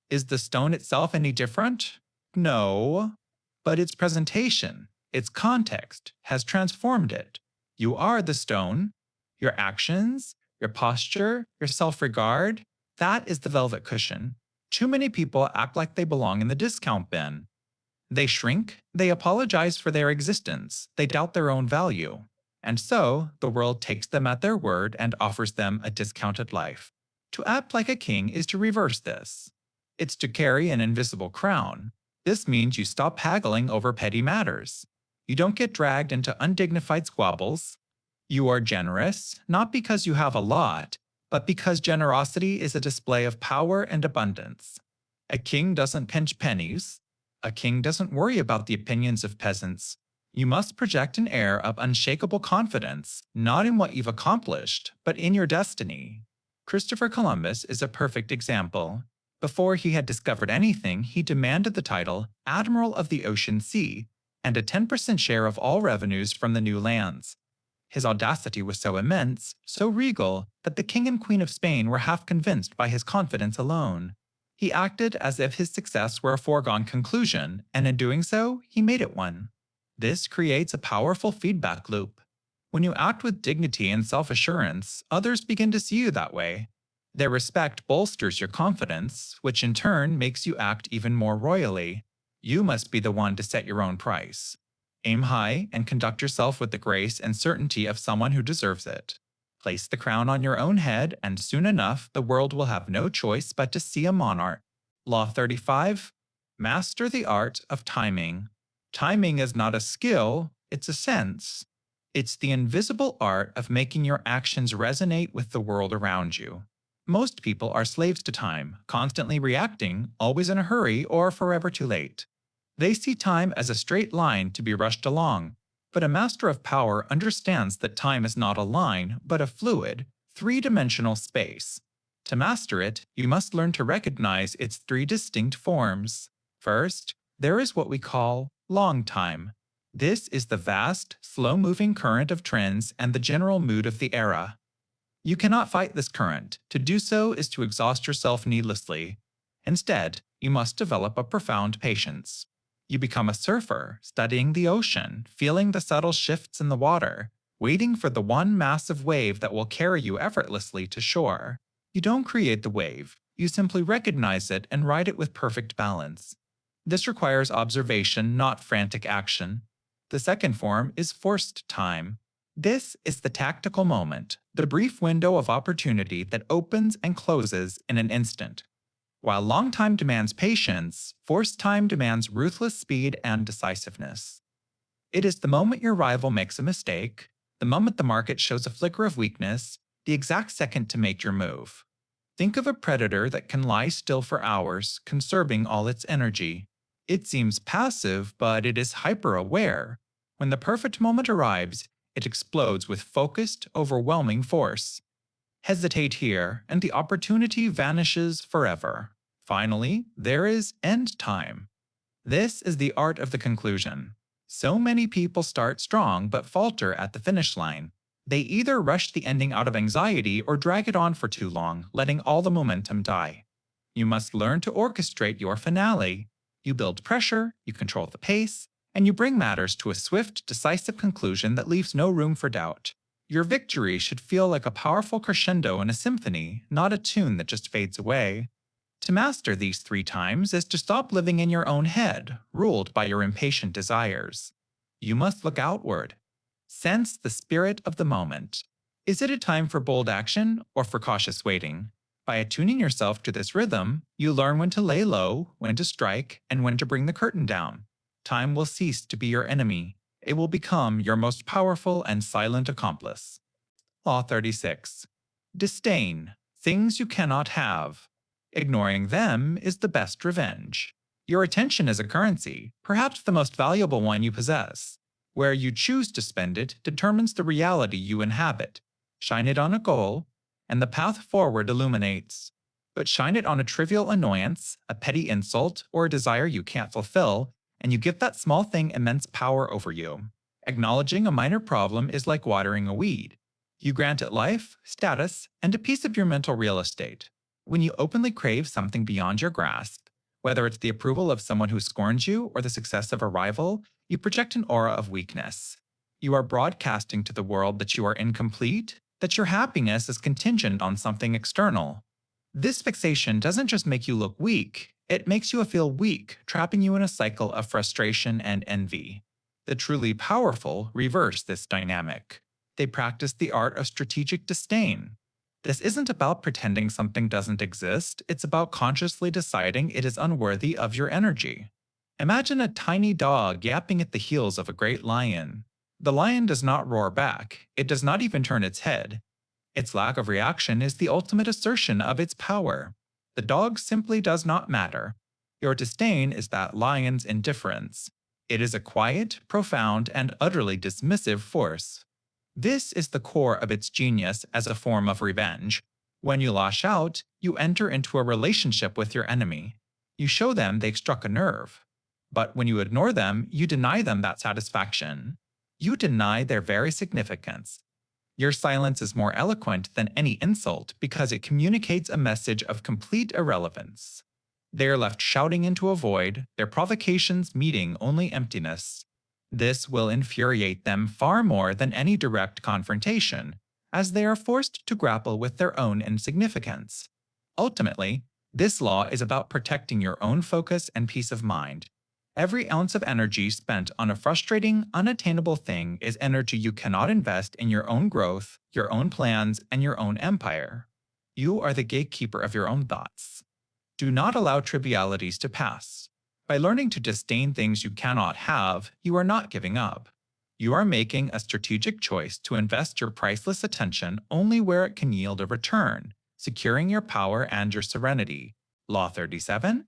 Is the stone itself any different? No. But its presentation, its context, has transformed it. You are the stone. Your actions, your posture, your self-regard, that is the velvet cushion. Too many people act like they belong in the discount bin. They shrink, they apologize for their existence, they doubt their own value. And so, the world takes them at their word and offers them a discounted life. To act like a king is to reverse this. It's to carry an invisible crown. This means you stop haggling over petty matters. You don't get dragged into undignified squabbles. You are generous, not because you have a lot, but because generosity is a display of power and abundance. A king doesn't pinch pennies. A king doesn't worry about the opinions of peasants. You must project an air of unshakable confidence, not in what you've accomplished, but in your destiny. Christopher Columbus is a perfect example. Before he had discovered anything, he demanded the title Admiral of the Ocean Sea and a 10% share of all revenues from the new lands. His audacity was so immense, so regal, that the King and Queen of Spain were half convinced by his confidence alone. He acted as if his success were a foregone conclusion, and in doing so, he made it one. This creates a powerful feedback loop. When you act with dignity and self-assurance, others begin to see you that way. Their respect bolsters your confidence, which in turn makes you act even more royally. You must be the one to set your own price. Aim high and conduct yourself with the grace and certainty of someone who deserves it. Place the crown on your own head, and soon enough, the world will have no choice but to see a monarch. Law 35. Master the art of timing. Timing is not a skill, it's a sense. It's the invisible art of making your actions resonate with the world around you. Most people are slaves to time, constantly reacting, always in a hurry, or forever too late. They see time as a straight line to be rushed along, but a master of power understands that time is not a line, but a fluid, three-dimensional space. To master it, you must learn to recognize its three distinct forms. First, there is what we call long time. This is the vast, slow-moving current of trends and the general mood of the era. You cannot fight this current. To do so is to exhaust yourself needlessly. Instead, you must develop a profound patience. You become a surfer, studying the ocean, feeling the subtle shifts in the water, waiting for the one massive wave that will carry you effortlessly to shore. You don't create the wave, you simply recognize it and ride it with perfect balance. This requires observation, not frantic action. The second form is forced time. This is the tactical moment, the brief window of opportunity that opens and closes in an instant. While long time demands patience, forced time demands ruthless speed and decisiveness. It is the moment your rival makes a mistake, the moment the market shows a flicker of weakness, the exact second to make your move. Think of a predator that can lie still for hours, conserving all its energy. It seems passive, but it is hyper-aware. When the perfect moment arrives, it explodes with focused, overwhelming force. Hesitate here, and the opportunity vanishes forever. Finally, there is end time. This is the art of the conclusion. So many people start strong but falter at the finish line. They either rush the ending out of anxiety or drag it on for too long, letting all the momentum die. You must learn to orchestrate your finale. You build pressure, you control the pace, and you bring matters to a swift, decisive conclusion that leaves no room for doubt. Your victory should feel like a powerful crescendo in a symphony, not a tune that just fades away. To master these 3 times is to stop living in your own head, ruled by your impatient desires. You must look outward. Sense the spirit of the moment. Is it a time for bold action or for cautious waiting? By attuning yourself to this rhythm, you learn when to lay low, when to strike, and when to bring the curtain down. Time will cease to be your enemy. It will become your most powerful and silent accomplice. Law 36. Disdain. Things you cannot have. Ignoring them is the best revenge. Your attention is a currency, perhaps the most valuable one you possess. Where you choose to spend it determines the reality you inhabit. Shine it on a goal, and the path forward illuminates. But shine it on a trivial annoyance, a petty insult, or a desire you can't fulfill, and you give that small thing immense power over you. Acknowledging a minor problem is like watering a weed. You grant it life, status, and a piece of your mental real estate. When you openly crave something beyond your grasp, whether it's the approval of someone who scorns you or the success of a rival, you project an aura of weakness. You are broadcasting to the world that you are incomplete, that your happiness is contingent on something external. This fixation doesn't just make you look weak, it makes you feel weak, trapping you in a cycle of frustration and envy. The truly powerful reverse this dynamic. They practice the art of strategic disdain. This isn't about pretending something doesn't exist, it's about consciously deciding it is unworthy of your energy. Imagine a tiny dog yapping at the heels of a great lion. The lion does not roar back, it does not even turn its head. Its lack of reaction is the ultimate assertion of its power. The dog simply does not matter. Your disdain is that lion's indifference. It is a quiet, profound, and utterly dismissive force. This is the core of its genius as a form of revenge. When you lash out, you enter into a relationship with your enemy. You show them they've struck a nerve. But when you ignore them, you deny them that satisfaction. You deny their very significance. Your silence is more eloquent than any insult because it communicates a message of complete irrelevance. They are left shouting into a void, their provocations meeting only emptiness. This will infuriate them far more than any direct confrontation, as they are forced to grapple with their own insignificance. Ultimately, this law is about protecting your own focus and peace of mind. Every ounce of energy spent on a frustrating, unattainable thing is energy you cannot invest in your own growth, your own plans, and your own empire. You are the gatekeeper of your own thoughts. Do not allow trivialities to pass. By learning to disdain things you cannot have, you are not giving up. You are making a strategic choice to invest your priceless attention only where it can yield a return, securing your power and your serenity. Law 37.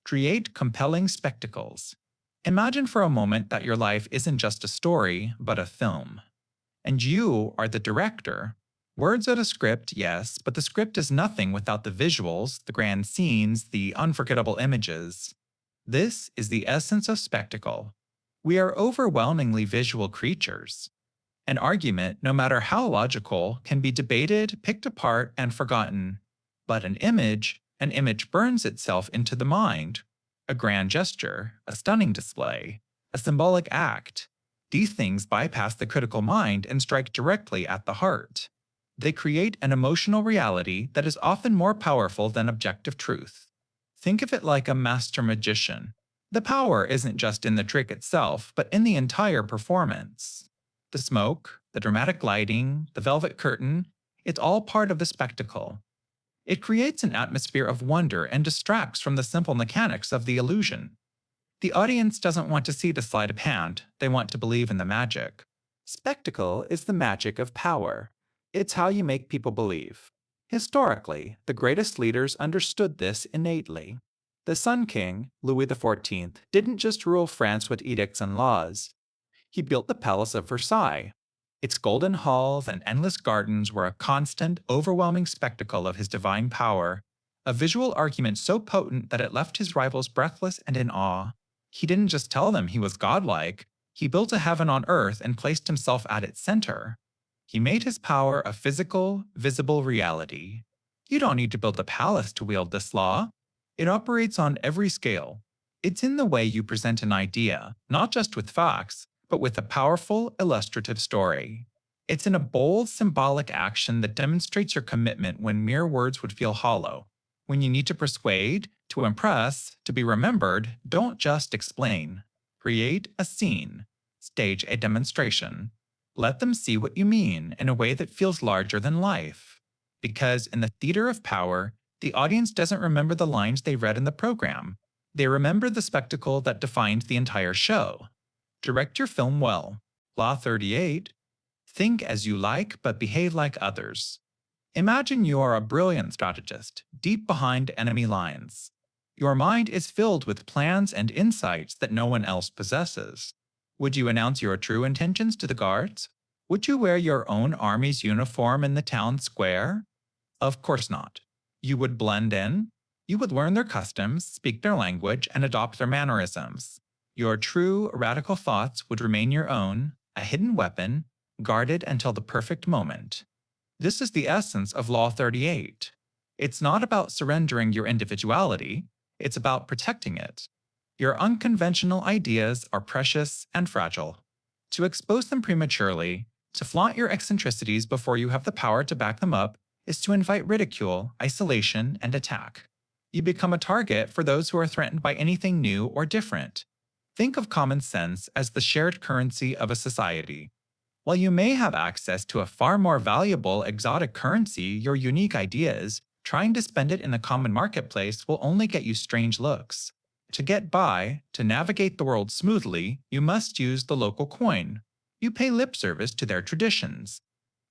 Create compelling spectacles. Imagine for a moment that your life isn't just a story, but a film. And you are the director. Words are the script, yes, but the script is nothing without the visuals, the grand scenes, the unforgettable images. This is the essence of spectacle. We are overwhelmingly visual creatures. An argument, no matter how logical, can be debated, picked apart, and forgotten. But an image burns itself into the mind. A grand gesture, a stunning display, a symbolic act. These things bypass the critical mind and strike directly at the heart. They create an emotional reality that is often more powerful than objective truth. Think of it like a master magician. The power isn't just in the trick itself, but in the entire performance. The smoke, the dramatic lighting, the velvet curtain, it's all part of the spectacle. It creates an atmosphere of wonder and distracts from the simple mechanics of the illusion. The audience doesn't want to see the sleight of hand, they want to believe in the magic. Spectacle is the magic of power. It's how you make people believe. Historically, the greatest leaders understood this innately. The Sun King, Louis XIV, didn't just rule France with edicts and laws. He built the Palace of Versailles. Its golden halls and endless gardens were a constant, overwhelming spectacle of his divine power, a visual argument so potent that it left his rivals breathless and in awe. He didn't just tell them he was godlike, he built a heaven on earth and placed himself at its center. He made his power a physical, visible reality. You don't need to build a palace to wield this law. It operates on every scale. It's in the way you present an idea, not just with facts, but with a powerful, illustrative story. It's in a bold, symbolic action that demonstrates your commitment when mere words would feel hollow. When you need to persuade, to impress, to be remembered, don't just explain. Create a scene. Stage a demonstration. Let them see what you mean in a way that feels larger than life. Because in the theater of power, the audience doesn't remember the lines they read in the program. They remember the spectacle that defined the entire show. Direct your film well. Law 38. Think as you like, but behave like others. Imagine you are a brilliant strategist, deep behind enemy lines. Your mind is filled with plans and insights that no one else possesses. Would you announce your true intentions to the guards? Would you wear your own army's uniform in the town square? Of course not. You would blend in. You would learn their customs, speak their language, and adopt their mannerisms. Your true, radical thoughts would remain your own, a hidden weapon, guarded until the perfect moment. This is the essence of Law 38. It's not about surrendering your individuality, it's about protecting it. Your unconventional ideas are precious and fragile. To expose them prematurely, to flaunt your eccentricities before you have the power to back them up, is to invite ridicule, isolation, and attack. You become a target for those who are threatened by anything new or different. Think of common sense as the shared currency of a society. While you may have access to a far more valuable exotic currency, your unique ideas, trying to spend it in the common marketplace will only get you strange looks. To get by, to navigate the world smoothly, you must use the local coin. You pay lip service to their traditions.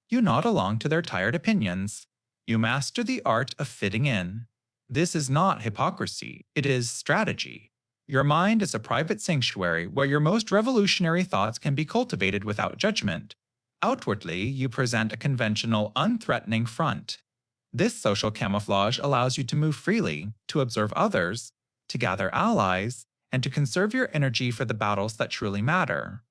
You nod along to their tired opinions. You master the art of fitting in. This is not hypocrisy, it is strategy. Your mind is a private sanctuary where your most revolutionary thoughts can be cultivated without judgment. Outwardly, you present a conventional, unthreatening front. This social camouflage allows you to move freely, to observe others, to gather allies, and to conserve your energy for the battles that truly matter.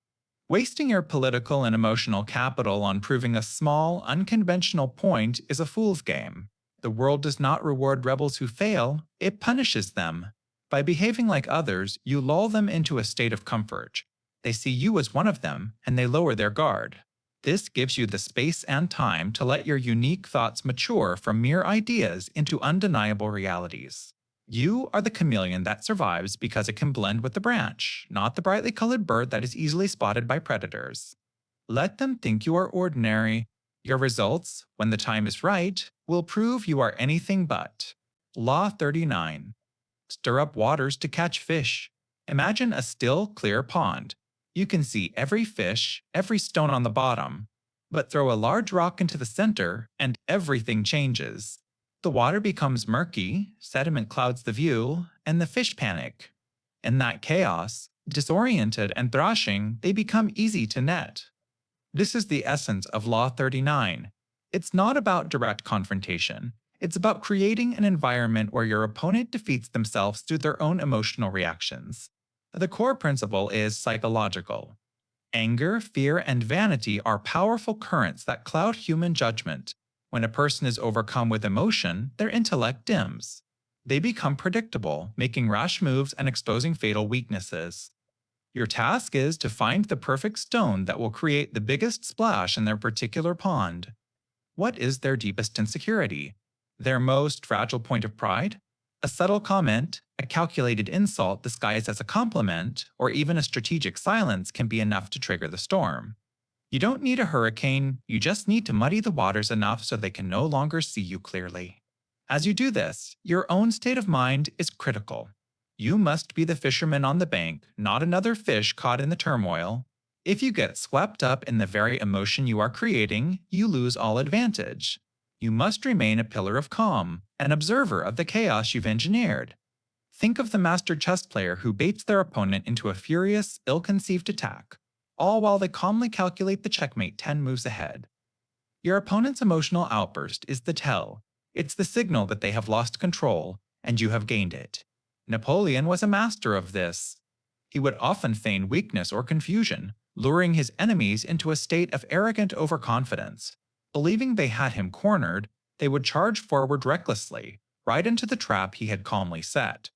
Wasting your political and emotional capital on proving a small, unconventional point is a fool's game. The world does not reward rebels who fail, it punishes them. By behaving like others, you lull them into a state of comfort. They see you as one of them, and they lower their guard. This gives you the space and time to let your unique thoughts mature from mere ideas into undeniable realities. You are the chameleon that survives because it can blend with the branch, not the brightly colored bird that is easily spotted by predators. Let them think you are ordinary. Your results, when the time is right, will prove you are anything but. Law 39. Stir up waters to catch fish. Imagine a still, clear pond. You can see every fish, every stone on the bottom. But throw a large rock into the center, and everything changes. The water becomes murky, sediment clouds the view, and the fish panic. In that chaos, disoriented and thrashing, they become easy to net. This is the essence of Law 39. It's not about direct confrontation. It's about creating an environment where your opponent defeats themselves through their own emotional reactions. The core principle is psychological. Anger, fear, and vanity are powerful currents that cloud human judgment. When a person is overcome with emotion, their intellect dims. They become predictable, making rash moves and exposing fatal weaknesses. Your task is to find the perfect stone that will create the biggest splash in their particular pond. What is their deepest insecurity? Their most fragile point of pride? A subtle comment, a calculated insult disguised as a compliment, or even a strategic silence can be enough to trigger the storm. You don't need a hurricane, you just need to muddy the waters enough so they can no longer see you clearly. As you do this, your own state of mind is critical. You must be the fisherman on the bank, not another fish caught in the turmoil. If you get swept up in the very emotion you are creating, you lose all advantage. You must remain a pillar of calm, an observer of the chaos you've engineered. Think of the master chess player who baits their opponent into a furious, ill-conceived attack, all while they calmly calculate the checkmate 10 moves ahead. Your opponent's emotional outburst is the tell. It's the signal that they have lost control, and you have gained it. Napoleon was a master of this. He would often feign weakness or confusion, luring his enemies into a state of arrogant overconfidence. Believing they had him cornered, they would charge forward recklessly, right into the trap he had calmly set.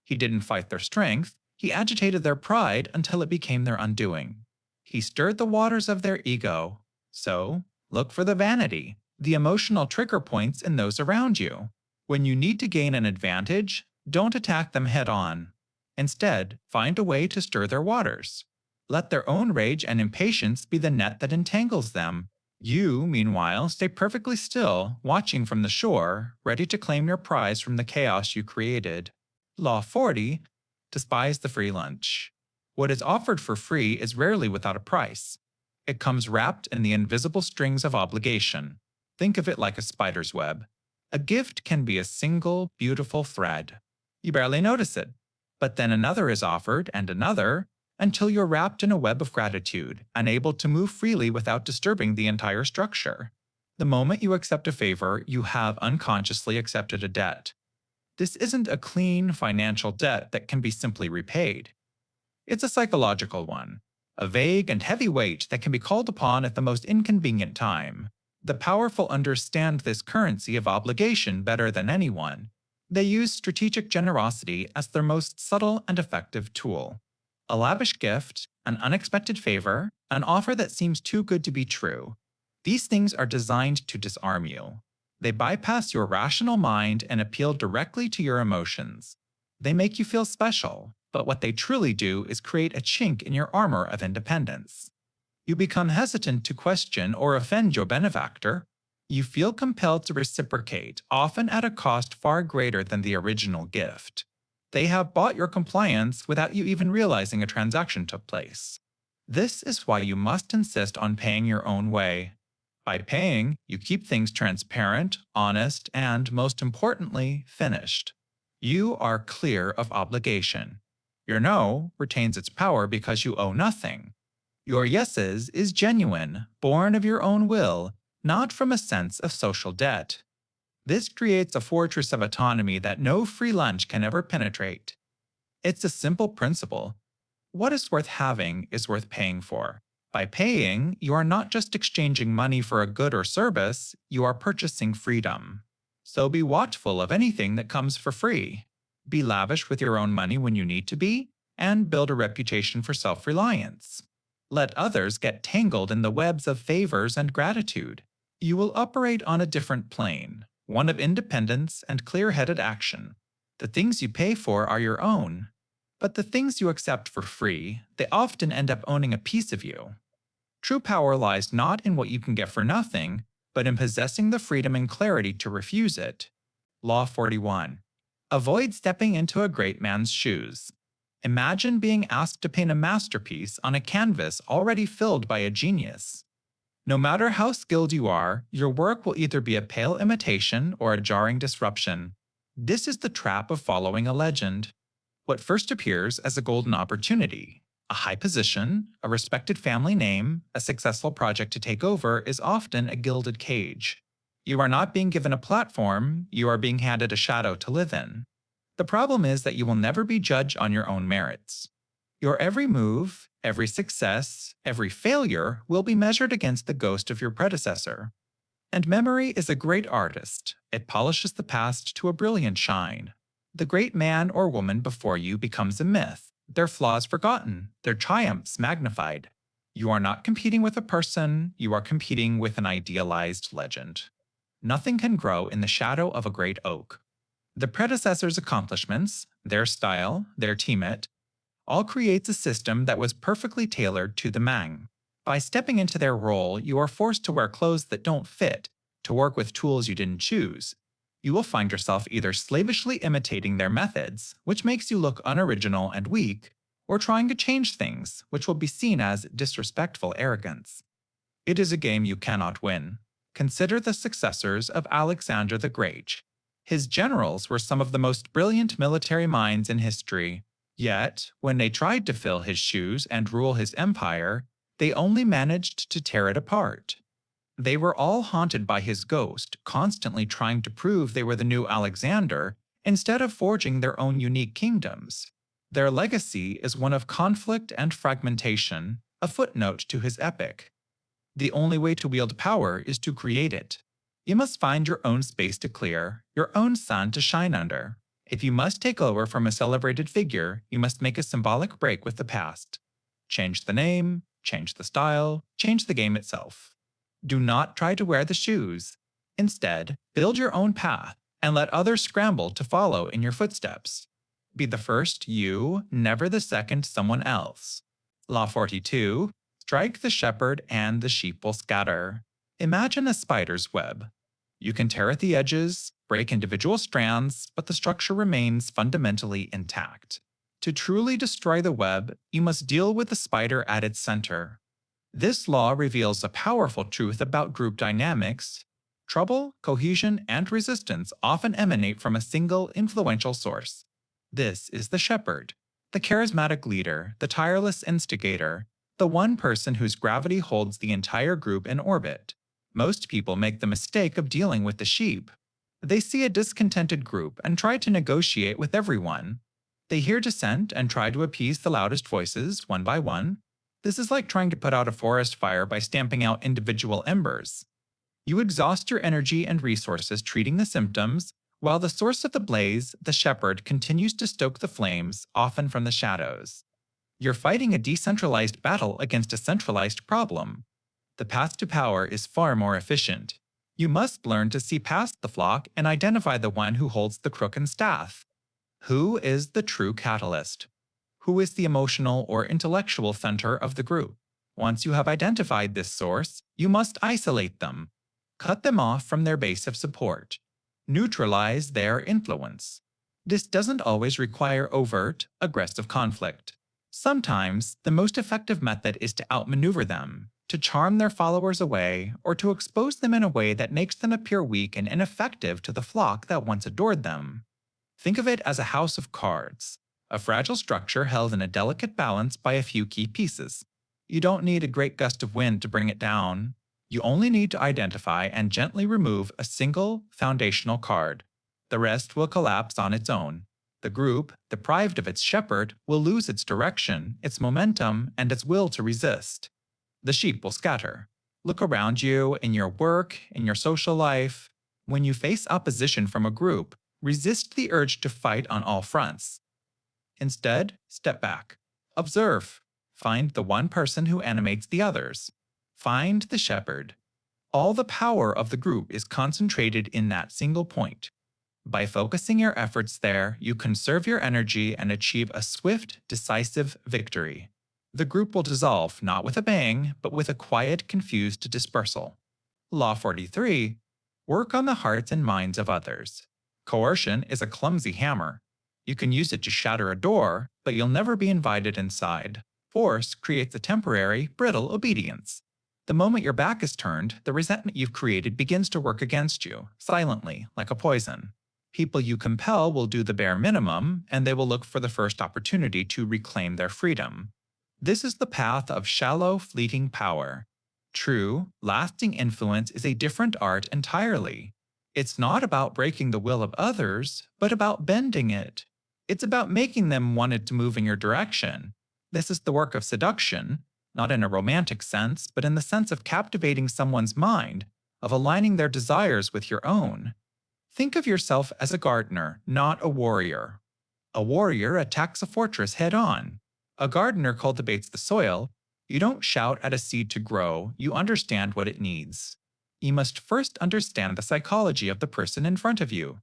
He didn't fight their strength, he agitated their pride until it became their undoing. He stirred the waters of their ego. So, look for the vanity, the emotional trigger points in those around you. When you need to gain an advantage, don't attack them head-on. Instead, find a way to stir their waters. Let their own rage and impatience be the net that entangles them. You, meanwhile, stay perfectly still, watching from the shore, ready to claim your prize from the chaos you created. Law 40. Despise the free lunch. What is offered for free is rarely without a price. It comes wrapped in the invisible strings of obligation. Think of it like a spider's web. A gift can be a single, beautiful thread. You barely notice it, but then another is offered and another, until you're wrapped in a web of gratitude, unable to move freely without disturbing the entire structure. The moment you accept a favor, you have unconsciously accepted a debt. This isn't a clean financial debt that can be simply repaid. It's a psychological one, a vague and heavy weight that can be called upon at the most inconvenient time. The powerful understand this currency of obligation better than anyone. They use strategic generosity as their most subtle and effective tool. A lavish gift, an unexpected favor, an offer that seems too good to be true. These things are designed to disarm you. They bypass your rational mind and appeal directly to your emotions. They make you feel special, but what they truly do is create a chink in your armor of independence. You become hesitant to question or offend your benefactor. You feel compelled to reciprocate, often at a cost far greater than the original gift. They have bought your compliance without you even realizing a transaction took place. This is why you must insist on paying your own way. By paying, you keep things transparent, honest, and, most importantly, finished. You are clear of obligation. Your no retains its power because you owe nothing. Your yeses is genuine, born of your own will, not from a sense of social debt. This creates a fortress of autonomy that no free lunch can ever penetrate. It's a simple principle. What is worth having is worth paying for. By paying, you are not just exchanging money for a good or service, you are purchasing freedom. So be watchful of anything that comes for free. Be lavish with your own money when you need to be, and build a reputation for self-reliance. Let others get tangled in the webs of favors and gratitude. You will operate on a different plane, one of independence and clear-headed action. The things you pay for are your own, but the things you accept for free, they often end up owning a piece of you. True power lies not in what you can get for nothing, but in possessing the freedom and clarity to refuse it. Law 41. Avoid stepping into a great man's shoes. Imagine being asked to paint a masterpiece on a canvas already filled by a genius. No matter how skilled you are, your work will either be a pale imitation or a jarring disruption. This is the trap of following a legend. What first appears as a golden opportunity, a high position, a respected family name, a successful project to take over, is often a gilded cage. You are not being given a platform, you are being handed a shadow to live in. The problem is that you will never be judged on your own merits. Your every move, every success, every failure will be measured against the ghost of your predecessor. And memory is a great artist. It polishes the past to a brilliant shine. The great man or woman before you becomes a myth, their flaws forgotten, their triumphs magnified. You are not competing with a person, you are competing with an idealized legend. Nothing can grow in the shadow of a great oak. The predecessor's accomplishments, their style, their teammate, all creates a system that was perfectly tailored to the man. By stepping into their role, you are forced to wear clothes that don't fit, to work with tools you didn't choose. You will find yourself either slavishly imitating their methods, which makes you look unoriginal and weak, or trying to change things, which will be seen as disrespectful arrogance. It is a game you cannot win. Consider the successors of Alexander the Great. His generals were some of the most brilliant military minds in history. Yet, when they tried to fill his shoes and rule his empire, they only managed to tear it apart. They were all haunted by his ghost, constantly trying to prove they were the new Alexander, instead of forging their own unique kingdoms. Their legacy is one of conflict and fragmentation, a footnote to his epic. The only way to wield power is to create it. You must find your own space to clear, your own sun to shine under. If you must take over from a celebrated figure, you must make a symbolic break with the past. Change the name, change the style, change the game itself. Do not try to wear the shoes. Instead, build your own path and let others scramble to follow in your footsteps. Be the first you, never the second someone else. Law 42. Strike the shepherd and the sheep will scatter. Imagine a spider's web. You can tear at the edges, break individual strands, but the structure remains fundamentally intact. To truly destroy the web, you must deal with the spider at its center. This law reveals a powerful truth about group dynamics. Trouble, cohesion, and resistance often emanate from a single influential source. This is the shepherd, the charismatic leader, the tireless instigator, the one person whose gravity holds the entire group in orbit. Most people make the mistake of dealing with the sheep. They see a discontented group and try to negotiate with everyone. They hear dissent and try to appease the loudest voices, one by one. This is like trying to put out a forest fire by stamping out individual embers. You exhaust your energy and resources treating the symptoms, while the source of the blaze, the shepherd, continues to stoke the flames, often from the shadows. You're fighting a decentralized battle against a centralized problem. The path to power is far more efficient. You must learn to see past the flock and identify the one who holds the crook and staff. Who is the true catalyst? Who is the emotional or intellectual center of the group? Once you have identified this source, you must isolate them. Cut them off from their base of support. Neutralize their influence. This doesn't always require overt, aggressive conflict. Sometimes, the most effective method is to outmaneuver them, to charm their followers away, or to expose them in a way that makes them appear weak and ineffective to the flock that once adored them. Think of it as a house of cards, a fragile structure held in a delicate balance by a few key pieces. You don't need a great gust of wind to bring it down. You only need to identify and gently remove a single, foundational card. The rest will collapse on its own. The group, deprived of its shepherd, will lose its direction, its momentum, and its will to resist. The sheep will scatter. Look around you, in your work, in your social life. When you face opposition from a group, resist the urge to fight on all fronts. Instead, step back. Observe. Find the one person who animates the others. Find the shepherd. All the power of the group is concentrated in that single point. By focusing your efforts there, you conserve your energy and achieve a swift, decisive victory. The group will dissolve not with a bang, but with a quiet, confused dispersal. Law 43. Work on the hearts and minds of others. Coercion is a clumsy hammer. You can use it to shatter a door, but you'll never be invited inside. Force creates a temporary, brittle obedience. The moment your back is turned, the resentment you've created begins to work against you, silently, like a poison. People you compel will do the bare minimum, and they will look for the first opportunity to reclaim their freedom. This is the path of shallow, fleeting power. True, lasting influence is a different art entirely. It's not about breaking the will of others, but about bending it. It's about making them want to move in your direction. This is the work of seduction, not in a romantic sense, but in the sense of captivating someone's mind, of aligning their desires with your own. Think of yourself as a gardener, not a warrior. A warrior attacks a fortress head-on. A gardener cultivates the soil. You don't shout at a seed to grow, you understand what it needs. You must first understand the psychology of the person in front of you.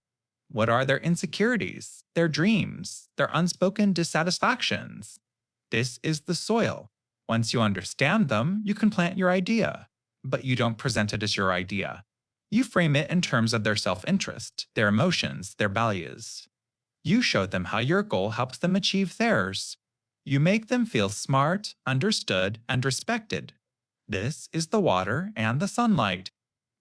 What are their insecurities, their dreams, their unspoken dissatisfactions? This is the soil. Once you understand them, you can plant your idea. But you don't present it as your idea. You frame it in terms of their self-interest, their emotions, their values. You show them how your goal helps them achieve theirs. You make them feel smart, understood, and respected. This is the water and the sunlight.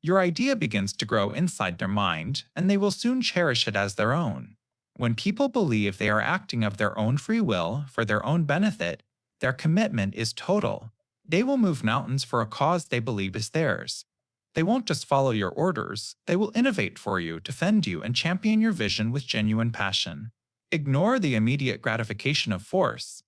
Your idea begins to grow inside their mind, and they will soon cherish it as their own. When people believe they are acting of their own free will for their own benefit, their commitment is total. They will move mountains for a cause they believe is theirs. They won't just follow your orders, they will innovate for you, defend you, and champion your vision with genuine passion. Ignore the immediate gratification of force.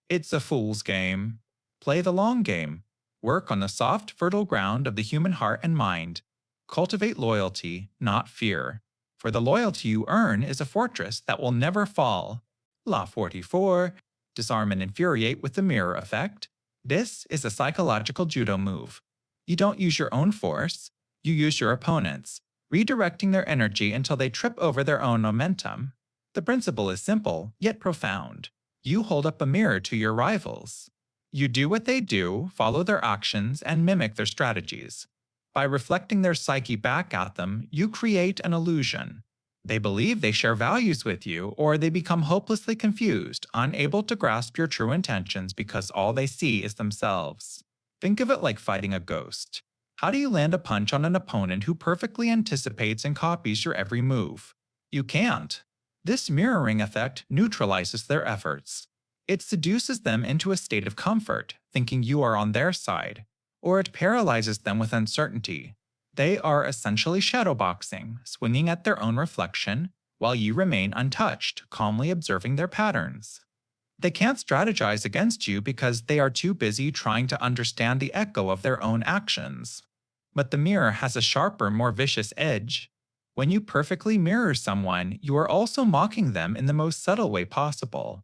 It's a fool's game. Play the long game. Work on the soft, fertile ground of the human heart and mind. Cultivate loyalty, not fear. For the loyalty you earn is a fortress that will never fall. Law 44. Disarm and infuriate with the mirror effect. This is a psychological judo move. You don't use your own force, you use your opponent's, redirecting their energy until they trip over their own momentum. The principle is simple, yet profound. You hold up a mirror to your rivals. You do what they do, follow their actions, and mimic their strategies. By reflecting their psyche back at them, you create an illusion. They believe they share values with you, or they become hopelessly confused, unable to grasp your true intentions because all they see is themselves. Think of it like fighting a ghost. How do you land a punch on an opponent who perfectly anticipates and copies your every move? You can't. This mirroring effect neutralizes their efforts. It seduces them into a state of comfort, thinking you are on their side, or it paralyzes them with uncertainty. They are essentially shadowboxing, swinging at their own reflection, while you remain untouched, calmly observing their patterns. They can't strategize against you because they are too busy trying to understand the echo of their own actions. But the mirror has a sharper, more vicious edge. When you perfectly mirror someone, you are also mocking them in the most subtle way possible.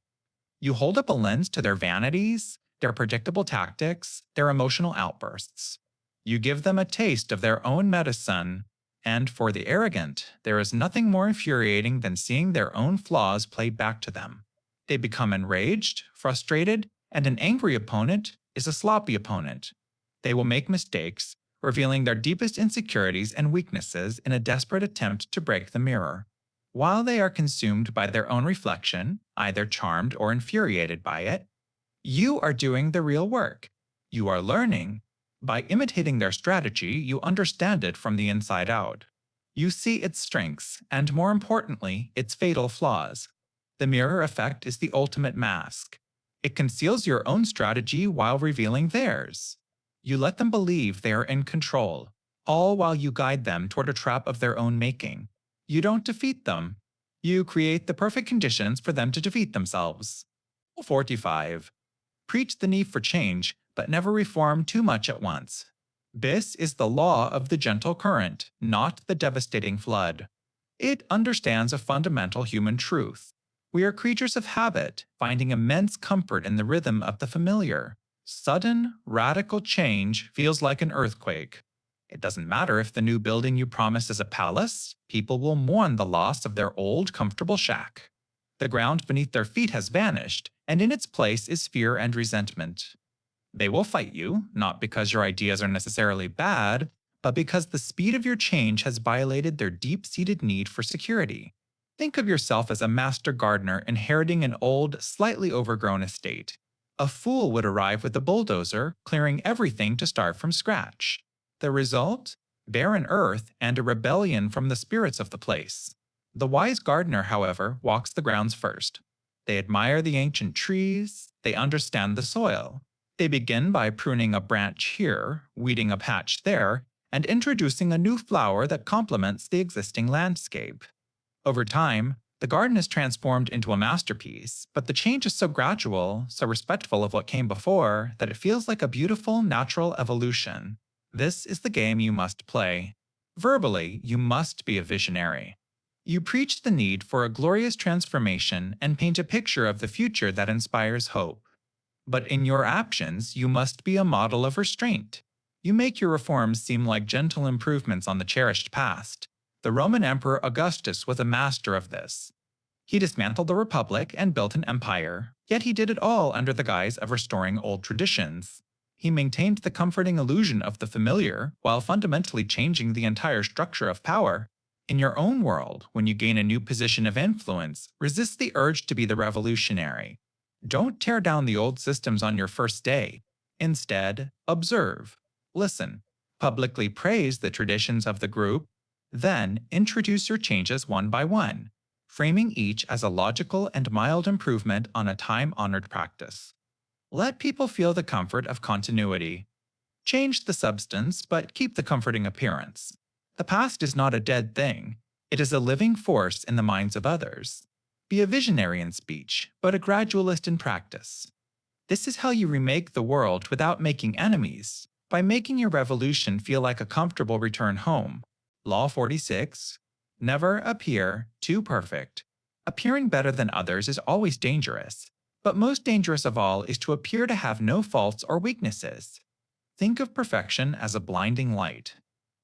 You hold up a lens to their vanities, their predictable tactics, their emotional outbursts. You give them a taste of their own medicine, and for the arrogant, there is nothing more infuriating than seeing their own flaws played back to them. They become enraged, frustrated, and an angry opponent is a sloppy opponent. They will make mistakes, revealing their deepest insecurities and weaknesses in a desperate attempt to break the mirror. While they are consumed by their own reflection, either charmed or infuriated by it, you are doing the real work. You are learning. By imitating their strategy, you understand it from the inside out. You see its strengths, and more importantly, its fatal flaws. The mirror effect is the ultimate mask. It conceals your own strategy while revealing theirs. You let them believe they are in control, all while you guide them toward a trap of their own making. You don't defeat them. You create the perfect conditions for them to defeat themselves. 45. Preach the need for change, but never reform too much at once. This is the law of the gentle current, not the devastating flood. It understands a fundamental human truth. We are creatures of habit, finding immense comfort in the rhythm of the familiar. Sudden, radical change feels like an earthquake. It doesn't matter if the new building you promised is a palace, people will mourn the loss of their old, comfortable shack. The ground beneath their feet has vanished, and in its place is fear and resentment. They will fight you, not because your ideas are necessarily bad, but because the speed of your change has violated their deep seated need for security. Think of yourself as a master gardener inheriting an old, slightly overgrown estate. A fool would arrive with a bulldozer, clearing everything to start from scratch. The result? Barren earth and a rebellion from the spirits of the place. The wise gardener, however, walks the grounds first. They admire the ancient trees, they understand the soil. They begin by pruning a branch here, weeding a patch there, and introducing a new flower that complements the existing landscape. Over time, the garden is transformed into a masterpiece, but the change is so gradual, so respectful of what came before, that it feels like a beautiful, natural evolution. This is the game you must play. Verbally, you must be a visionary. You preach the need for a glorious transformation and paint a picture of the future that inspires hope. But in your actions, you must be a model of restraint. You make your reforms seem like gentle improvements on the cherished past. The Roman Emperor Augustus was a master of this. He dismantled the Republic and built an empire, yet he did it all under the guise of restoring old traditions. He maintained the comforting illusion of the familiar while fundamentally changing the entire structure of power. In your own world, when you gain a new position of influence, resist the urge to be the revolutionary. Don't tear down the old systems on your first day. Instead, observe, listen, publicly praise the traditions of the group, then introduce your changes one by one, framing each as a logical and mild improvement on a time-honored practice. Let people feel the comfort of continuity. Change the substance, but keep the comforting appearance. The past is not a dead thing. It is a living force in the minds of others. Be a visionary in speech, but a gradualist in practice. This is how you remake the world without making enemies, by making your revolution feel like a comfortable return home. Law 46. Never appear too perfect. Appearing better than others is always dangerous, but most dangerous of all is to appear to have no faults or weaknesses. Think of perfection as a blinding light.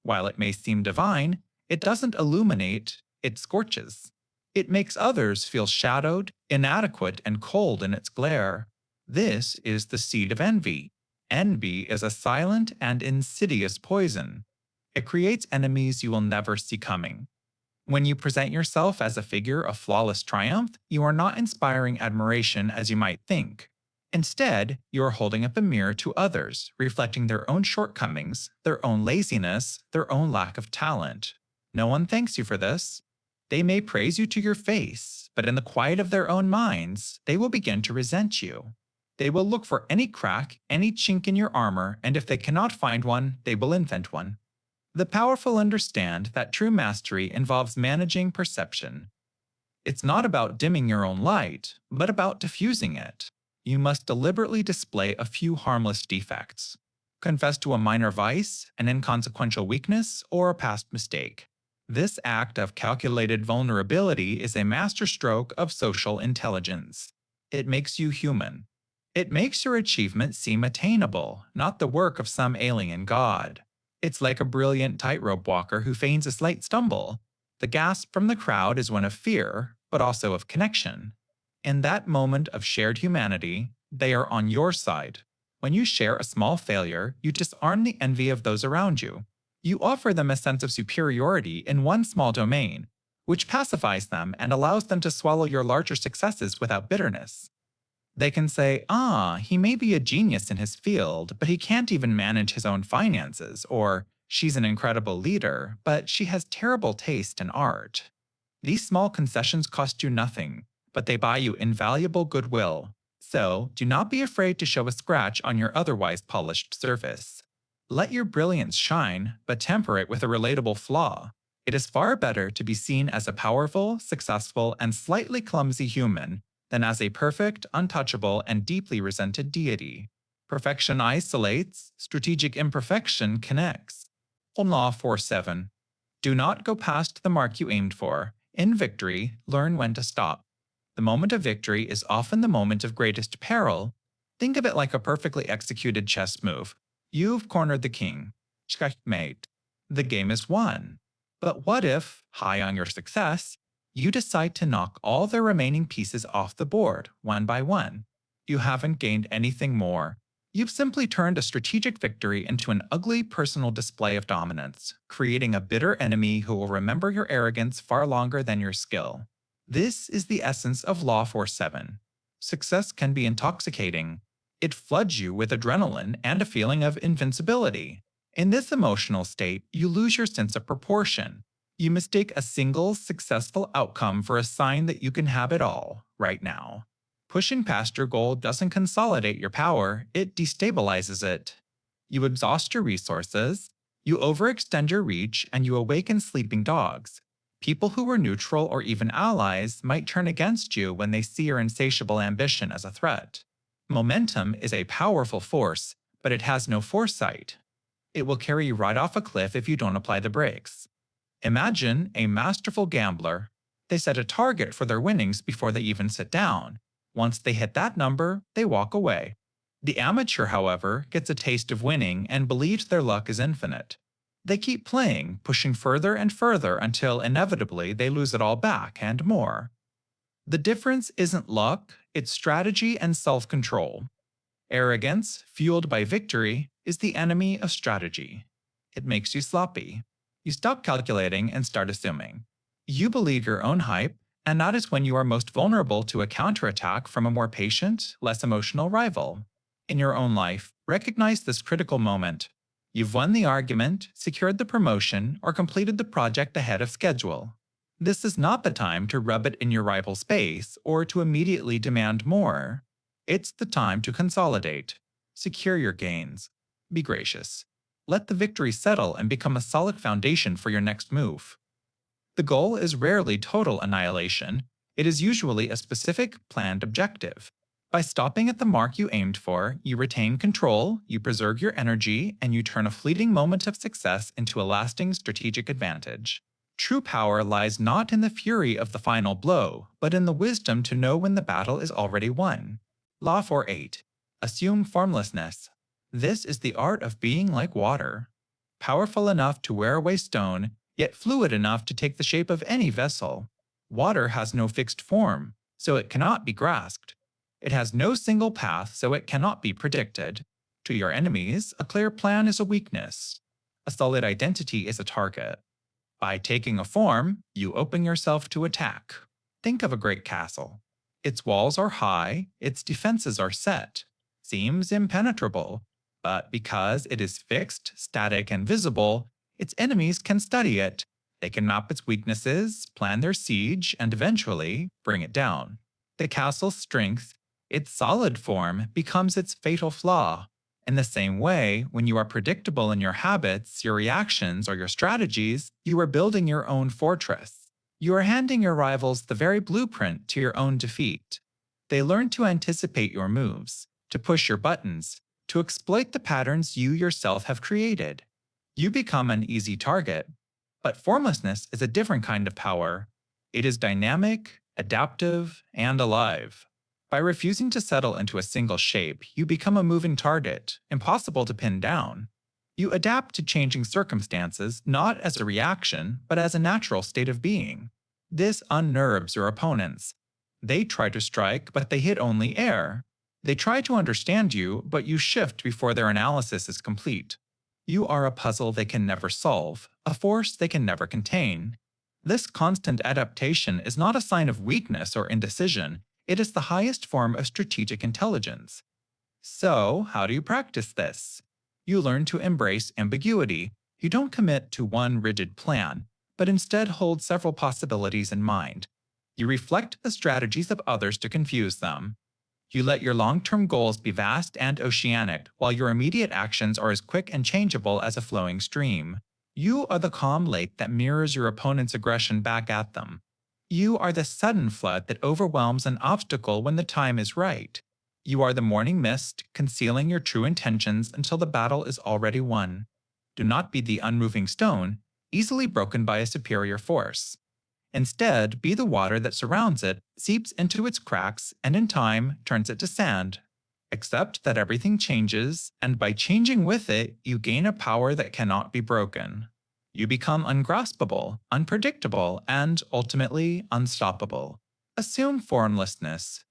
While it may seem divine, it doesn't illuminate, it scorches. It makes others feel shadowed, inadequate, and cold in its glare. This is the seed of envy. Envy is a silent and insidious poison. It creates enemies you will never see coming. When you present yourself as a figure of flawless triumph, you are not inspiring admiration as you might think. Instead, you are holding up a mirror to others, reflecting their own shortcomings, their own laziness, their own lack of talent. No one thanks you for this. They may praise you to your face, but in the quiet of their own minds, they will begin to resent you. They will look for any crack, any chink in your armor, and if they cannot find one, they will invent one. The powerful understand that true mastery involves managing perception. It's not about dimming your own light, but about diffusing it. You must deliberately display a few harmless defects. Confess to a minor vice, an inconsequential weakness, or a past mistake. This act of calculated vulnerability is a masterstroke of social intelligence. It makes you human. It makes your achievement seem attainable, not the work of some alien god. It's like a brilliant tightrope walker who feigns a slight stumble. The gasp from the crowd is one of fear, but also of connection. In that moment of shared humanity, they are on your side. When you share a small failure, you disarm the envy of those around you. You offer them a sense of superiority in one small domain, which pacifies them and allows them to swallow your larger successes without bitterness. They can say, he may be a genius in his field, but he can't even manage his own finances, or she's an incredible leader, but she has terrible taste in art. These small concessions cost you nothing, but they buy you invaluable goodwill. So, do not be afraid to show a scratch on your otherwise polished surface. Let your brilliance shine, but temper it with a relatable flaw. It is far better to be seen as a powerful, successful, and slightly clumsy human than as a perfect, untouchable, and deeply resented deity. Perfection isolates, strategic imperfection connects. On Law 4-7. Do not go past the mark you aimed for. In victory, learn when to stop. The moment of victory is often the moment of greatest peril. Think of it like a perfectly executed chess move. You've cornered the king. Checkmate. The game is won. But what if, high on your success, you decide to knock all the remaining pieces off the board, one by one? You haven't gained anything more. You've simply turned a strategic victory into an ugly personal display of dominance, creating a bitter enemy who will remember your arrogance far longer than your skill. This is the essence of Law 4-7. Success can be intoxicating. It floods you with adrenaline and a feeling of invincibility. In this emotional state, you lose your sense of proportion. You mistake a single successful outcome for a sign that you can have it all, right now. Pushing past your goal doesn't consolidate your power, it destabilizes it. You exhaust your resources, you overextend your reach, and you awaken sleeping dogs. People who were neutral or even allies might turn against you when they see your insatiable ambition as a threat. Momentum is a powerful force, but it has no foresight. It will carry you right off a cliff if you don't apply the brakes. Imagine a masterful gambler. They set a target for their winnings before they even sit down. Once they hit that number, they walk away. The amateur, however, gets a taste of winning and believes their luck is infinite. They keep playing, pushing further and further until inevitably they lose it all back and more. The difference isn't luck, it's strategy and self-control. Arrogance, fueled by victory, is the enemy of strategy. It makes you sloppy. You stop calculating and start assuming. You believe your own hype, and that is when you are most vulnerable to a counterattack from a more patient, less emotional rival. In your own life, recognize this critical moment. You've won the argument, secured the promotion, or completed the project ahead of schedule. This is not the time to rub it in your rival's face or to immediately demand more. It's the time to consolidate. Secure your gains. Be gracious. Let the victory settle and become a solid foundation for your next move. The goal is rarely total annihilation. It is usually a specific, planned objective. By stopping at the mark you aimed for, you retain control, you preserve your energy, and you turn a fleeting moment of success into a lasting strategic advantage. True power lies not in the fury of the final blow, but in the wisdom to know when the battle is already won. Law 4-8. Assume formlessness. This is the art of being like water. Powerful enough to wear away stone, yet fluid enough to take the shape of any vessel. Water has no fixed form, so it cannot be grasped. It has no single path, so it cannot be predicted. To your enemies, a clear plan is a weakness. A solid identity is a target. By taking a form, you open yourself to attack. Think of a great castle. Its walls are high, its defenses are set. Seems impenetrable, but because it is fixed, static, and visible, its enemies can study it. They can map its weaknesses, plan their siege, and eventually bring it down. The castle's strength, its solid form, becomes its fatal flaw. In the same way, when you are predictable in your habits, your reactions, or your strategies, you are building your own fortress. You are handing your rivals the very blueprint to your own defeat. They learn to anticipate your moves, to push your buttons, to exploit the patterns you yourself have created. You become an easy target. But formlessness is a different kind of power. It is dynamic, adaptive, and alive. By refusing to settle into a single shape, you become a moving target, impossible to pin down. You adapt to changing circumstances not as a reaction, but as a natural state of being. This unnerves your opponents. They try to strike, but they hit only air. They try to understand you, but you shift before their analysis is complete. You are a puzzle they can never solve, a force they can never contain. This constant adaptation is not a sign of weakness or indecision. It is the highest form of strategic intelligence. So, how do you practice this? You learn to embrace ambiguity. You don't commit to one rigid plan, but instead hold several possibilities in mind. You reflect the strategies of others to confuse them. You let your long-term goals be vast and oceanic, while your immediate actions are as quick and changeable as a flowing stream. You are the calm lake that mirrors your opponent's aggression back at them. You are the sudden flood that overwhelms an obstacle when the time is right. You are the morning mist, concealing your true intentions until the battle is already won. Do not be the unmoving stone, easily broken by a superior force. Instead, be the water that surrounds it, seeps into its cracks, and in time turns it to sand. Accept that everything changes, and by changing with it, you gain a power that cannot be broken. You become ungraspable, unpredictable, and ultimately unstoppable. Assume formlessness,